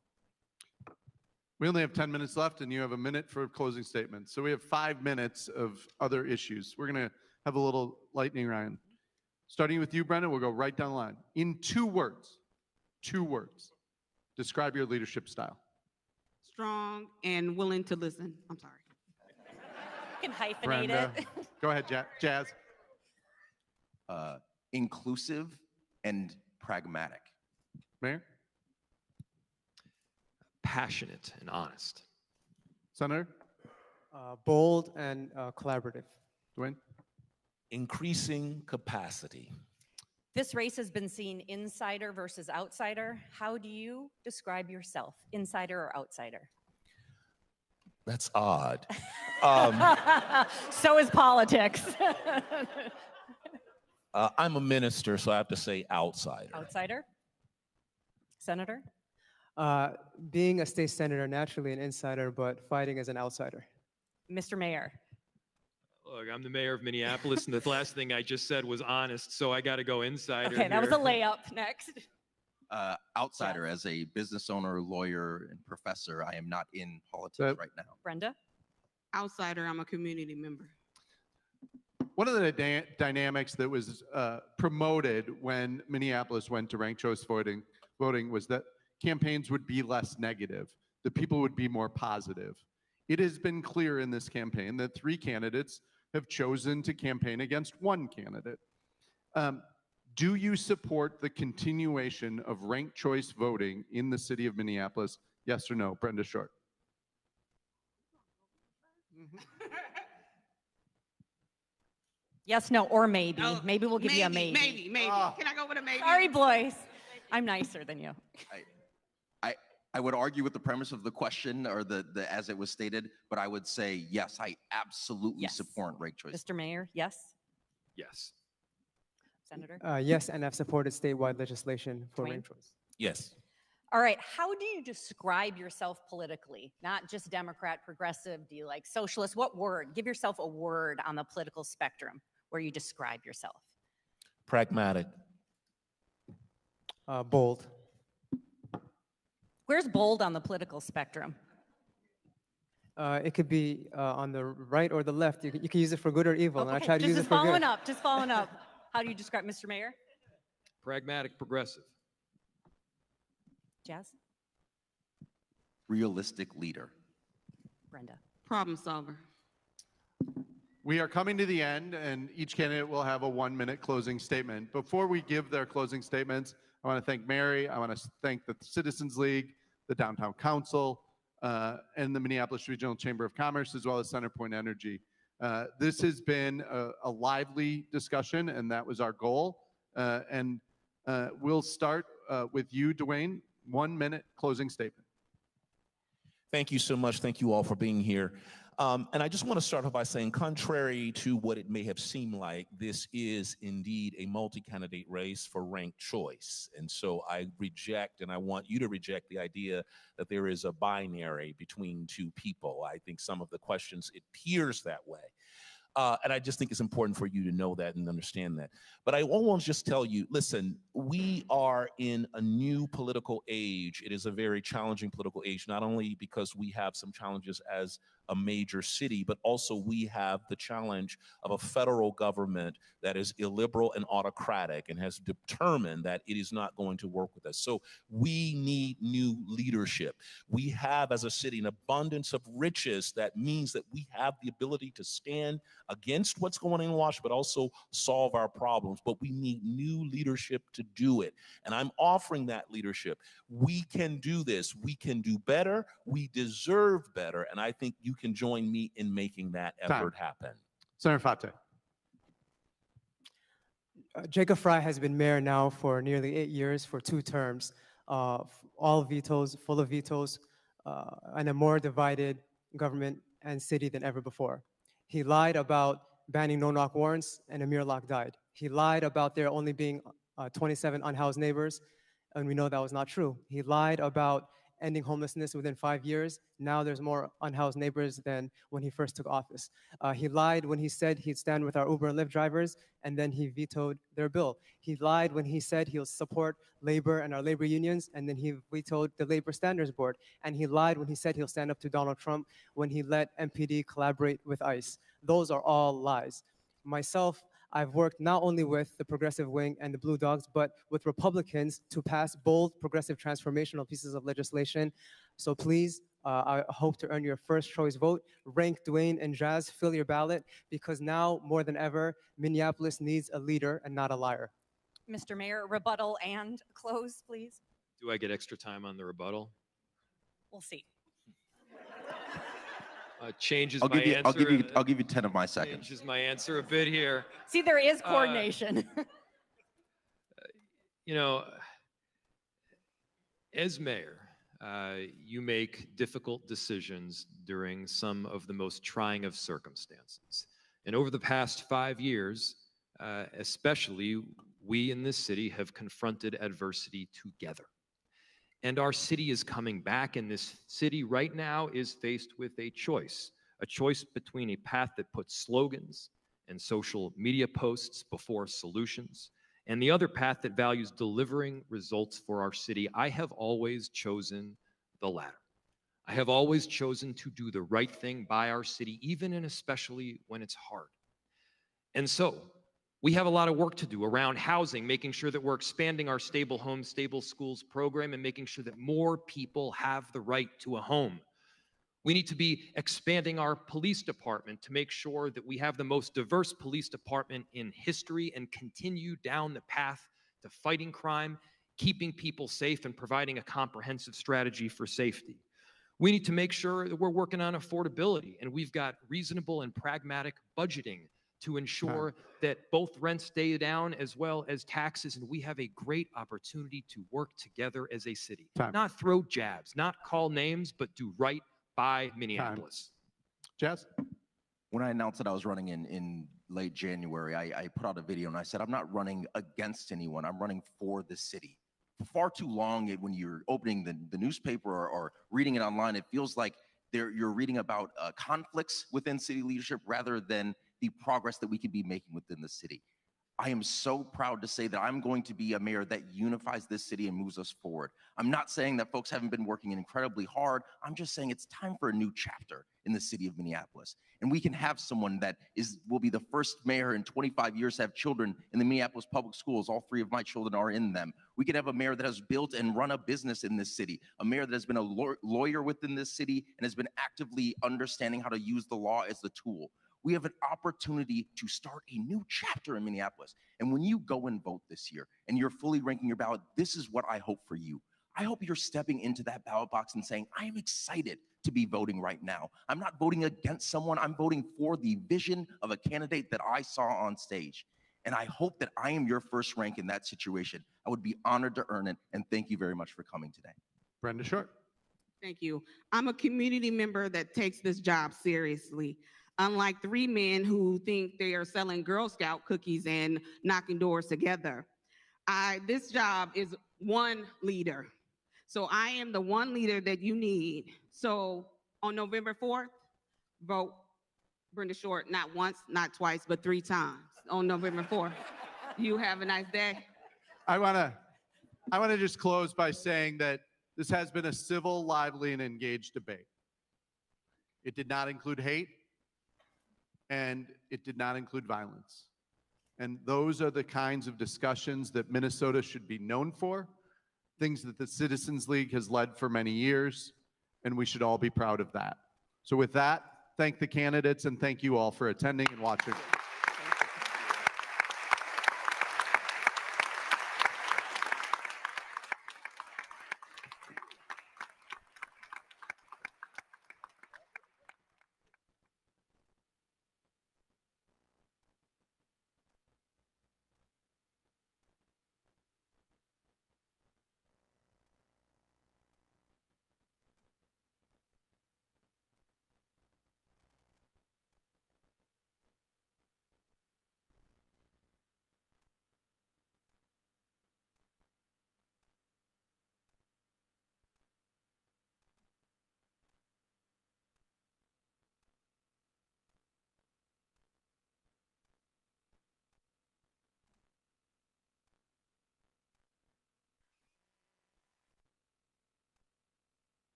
We only have 10 minutes left, and you have a minute for closing statements. So we have 5 minutes of other issues. We're going to have a little lightning round. Starting with you, Brenda, we'll go right down the line. In 2 words, describe your leadership style. Strong and willing to listen. I'm sorry. You can hyphenate Brenda. it. Go ahead, Jazz. Inclusive and pragmatic. Mayor? Passionate and honest. Senator? Bold and collaborative. DeWayne? Increasing capacity. This race has been seen insider versus outsider. How do you describe yourself, insider or outsider? That's odd. So is politics. I'm a minister, so I have to say outsider. Outsider? Senator? Being a state senator, naturally an insider, but fighting as an outsider. Mr. Mayor? Look, I'm the mayor of Minneapolis, and the last thing I just said was honest, so I got to go insider. Okay, that was a layup. Next. Outsider, as a business owner, lawyer, and professor, I am not in politics right now. Brenda? Outsider, I'm a community member. One of the dynamics that was promoted when Minneapolis went to ranked choice voting was that campaigns would be less negative, that people would be more positive. It has been clear in this campaign that 3 candidates have chosen to campaign against 1 candidate. Do you support the continuation of ranked choice voting in the city of Minneapolis? Yes or no? Brenda Short. Yes, no, or maybe. Maybe we'll give you a maybe. Maybe. Can I go with a maybe? Sorry, Blois. I'm nicer than you. I would argue with the premise of the question or the as it was stated, but I would say yes, I absolutely support ranked choice. Mr. Mayor, yes? Yes. Senator? Yes, and I've supported statewide legislation for DeWayne? ranked choice. Yes. All right, how do you describe yourself politically? Not just Democrat, progressive, do you like socialist? What word? Give yourself a word on the political spectrum where you describe yourself. Pragmatic. Bold. Where's bold on the political spectrum? It could be on the right or the left. You can use it for good or evil, and I try to use it for good. Just following up. How do you describe, Mr. Mayor? Pragmatic, progressive. Jazz? Realistic leader. Brenda? Problem solver. We are coming to the end, and each candidate will have a 1-minute closing statement. Before we give their closing statements, I want to thank Mary. I want to thank the Citizens League, the Downtown Council, and the Minneapolis Regional Chamber of Commerce, as well as Centerpoint Energy. This has been a lively discussion, and that was our goal. We'll start with you, DeWayne. 1-minute closing statement. Thank you so much. Thank you all for being here. And I just want to start off by saying, contrary to what it may have seemed like, this is indeed a multi-candidate race for ranked choice. And so I reject, and I want you to reject, the idea that there is a binary between two people. I think some of the questions, it appears that way. And I just think it's important for you to know that and understand that. But I want to just tell you, listen, we are in a new political age. It is a very challenging political age, not only because we have some challenges as a major city, but also we have the challenge of a federal government that is illiberal and autocratic and has determined that it is not going to work with us. So we need new leadership. We have, as a city, an abundance of riches that means that we have the ability to stand against what's going on in Washington, but also solve our problems. But we need new leadership to do it. And I'm offering that leadership. We can do this. We can do better. We deserve better. And I think you can join me in making that effort happen. Senator Fateh. Jacob Frey has been mayor now for nearly 8 years, for 2 terms. All vetoes, full of vetoes, and a more divided government and city than ever before. He lied about banning no-knock warrants, and a mere lock died. He lied about there only being 27 unhoused neighbors, and we know that was not true. He lied about ending homelessness within 5 years. Now there's more unhoused neighbors than when he first took office. He lied when he said he'd stand with our Uber and Lyft drivers, and then he vetoed their bill. He lied when he said he'll support labor and our labor unions, and then he vetoed the Labor Standards Board. And he lied when he said he'll stand up to Donald Trump when he let MPD collaborate with ICE. Those are all lies. Myself, I've worked not only with the progressive wing and the Blue Dogs, but with Republicans to pass bold, progressive, transformational pieces of legislation. So please, I hope to earn your first choice vote. Rank DeWayne and Jazz, fill your ballot, because now more than ever, Minneapolis needs a leader and not a liar. Mr. Mayor, rebuttal and close, please. Do I get extra time on the rebuttal? We'll see. Changes I'll my answer. I'll give you 10 of my seconds. Changes my answer a bit here. See, there is coordination. You know, as mayor, you make difficult decisions during some of the most trying of circumstances. And over the past 5 years, especially, we in this city have confronted adversity together. And our city is coming back, and this city right now is faced with a choice between a path that puts slogans and social media posts before solutions, and the other path that values delivering results for our city. I have always chosen the latter. I have always chosen to do the right thing by our city, even and especially when it's hard. And so, we have a lot of work to do around housing, making sure that we're expanding our Stable Homes, Stable Schools program, and making sure that more people have the right to a home. We need to be expanding our police department to make sure that we have the most diverse police department in history and continue down the path to fighting crime, keeping people safe, and providing a comprehensive strategy for safety. We need to make sure that we're working on affordability, and we've got reasonable and pragmatic budgeting to ensure that both rents stay down as well as taxes, and we have a great opportunity to work together as a city. Not throw jabs, not call names, but do right by Minneapolis. Jazz? When I announced that I was running in late January, I put out a video and I said, I'm not running against anyone. I'm running for the city. For far too long, when you're opening the newspaper or reading it online, it feels like you're reading about conflicts within city leadership rather than the progress that we could be making within the city. I am so proud to say that I'm going to be a mayor that unifies this city and moves us forward. I'm not saying that folks haven't been working incredibly hard. I'm just saying it's time for a new chapter in the city of Minneapolis. And we can have someone that will be the first mayor in 25 years to have children in the Minneapolis public schools. All 3 of my children are in them. We can have a mayor that has built and run a business in this city, a mayor that has been a lawyer within this city and has been actively understanding how to use the law as the tool. We have an opportunity to start a new chapter in Minneapolis. And when you go and vote this year and you're fully ranking your ballot, this is what I hope for you. I hope you're stepping into that ballot box and saying, I am excited to be voting right now. I'm not voting against someone. I'm voting for the vision of a candidate that I saw on stage. And I hope that I am your first rank in that situation. I would be honored to earn it. And thank you very much for coming today. Brenda Short. Thank you. I'm a community member that takes this job seriously. Unlike 3 men who think they are selling Girl Scout cookies and knocking doors together, this job is one leader. So I am the one leader that you need. So on November 4th, vote Brenda Short, not once, not twice, but 3 times on November 4th. You have a nice day. I want to just close by saying that this has been a civil, lively, and engaged debate. It did not include hate, and it did not include violence. And those are the kinds of discussions that Minnesota should be known for, things that the Citizens League has led for many years, and we should all be proud of that. So with that, thank the candidates and thank you all for attending and watching.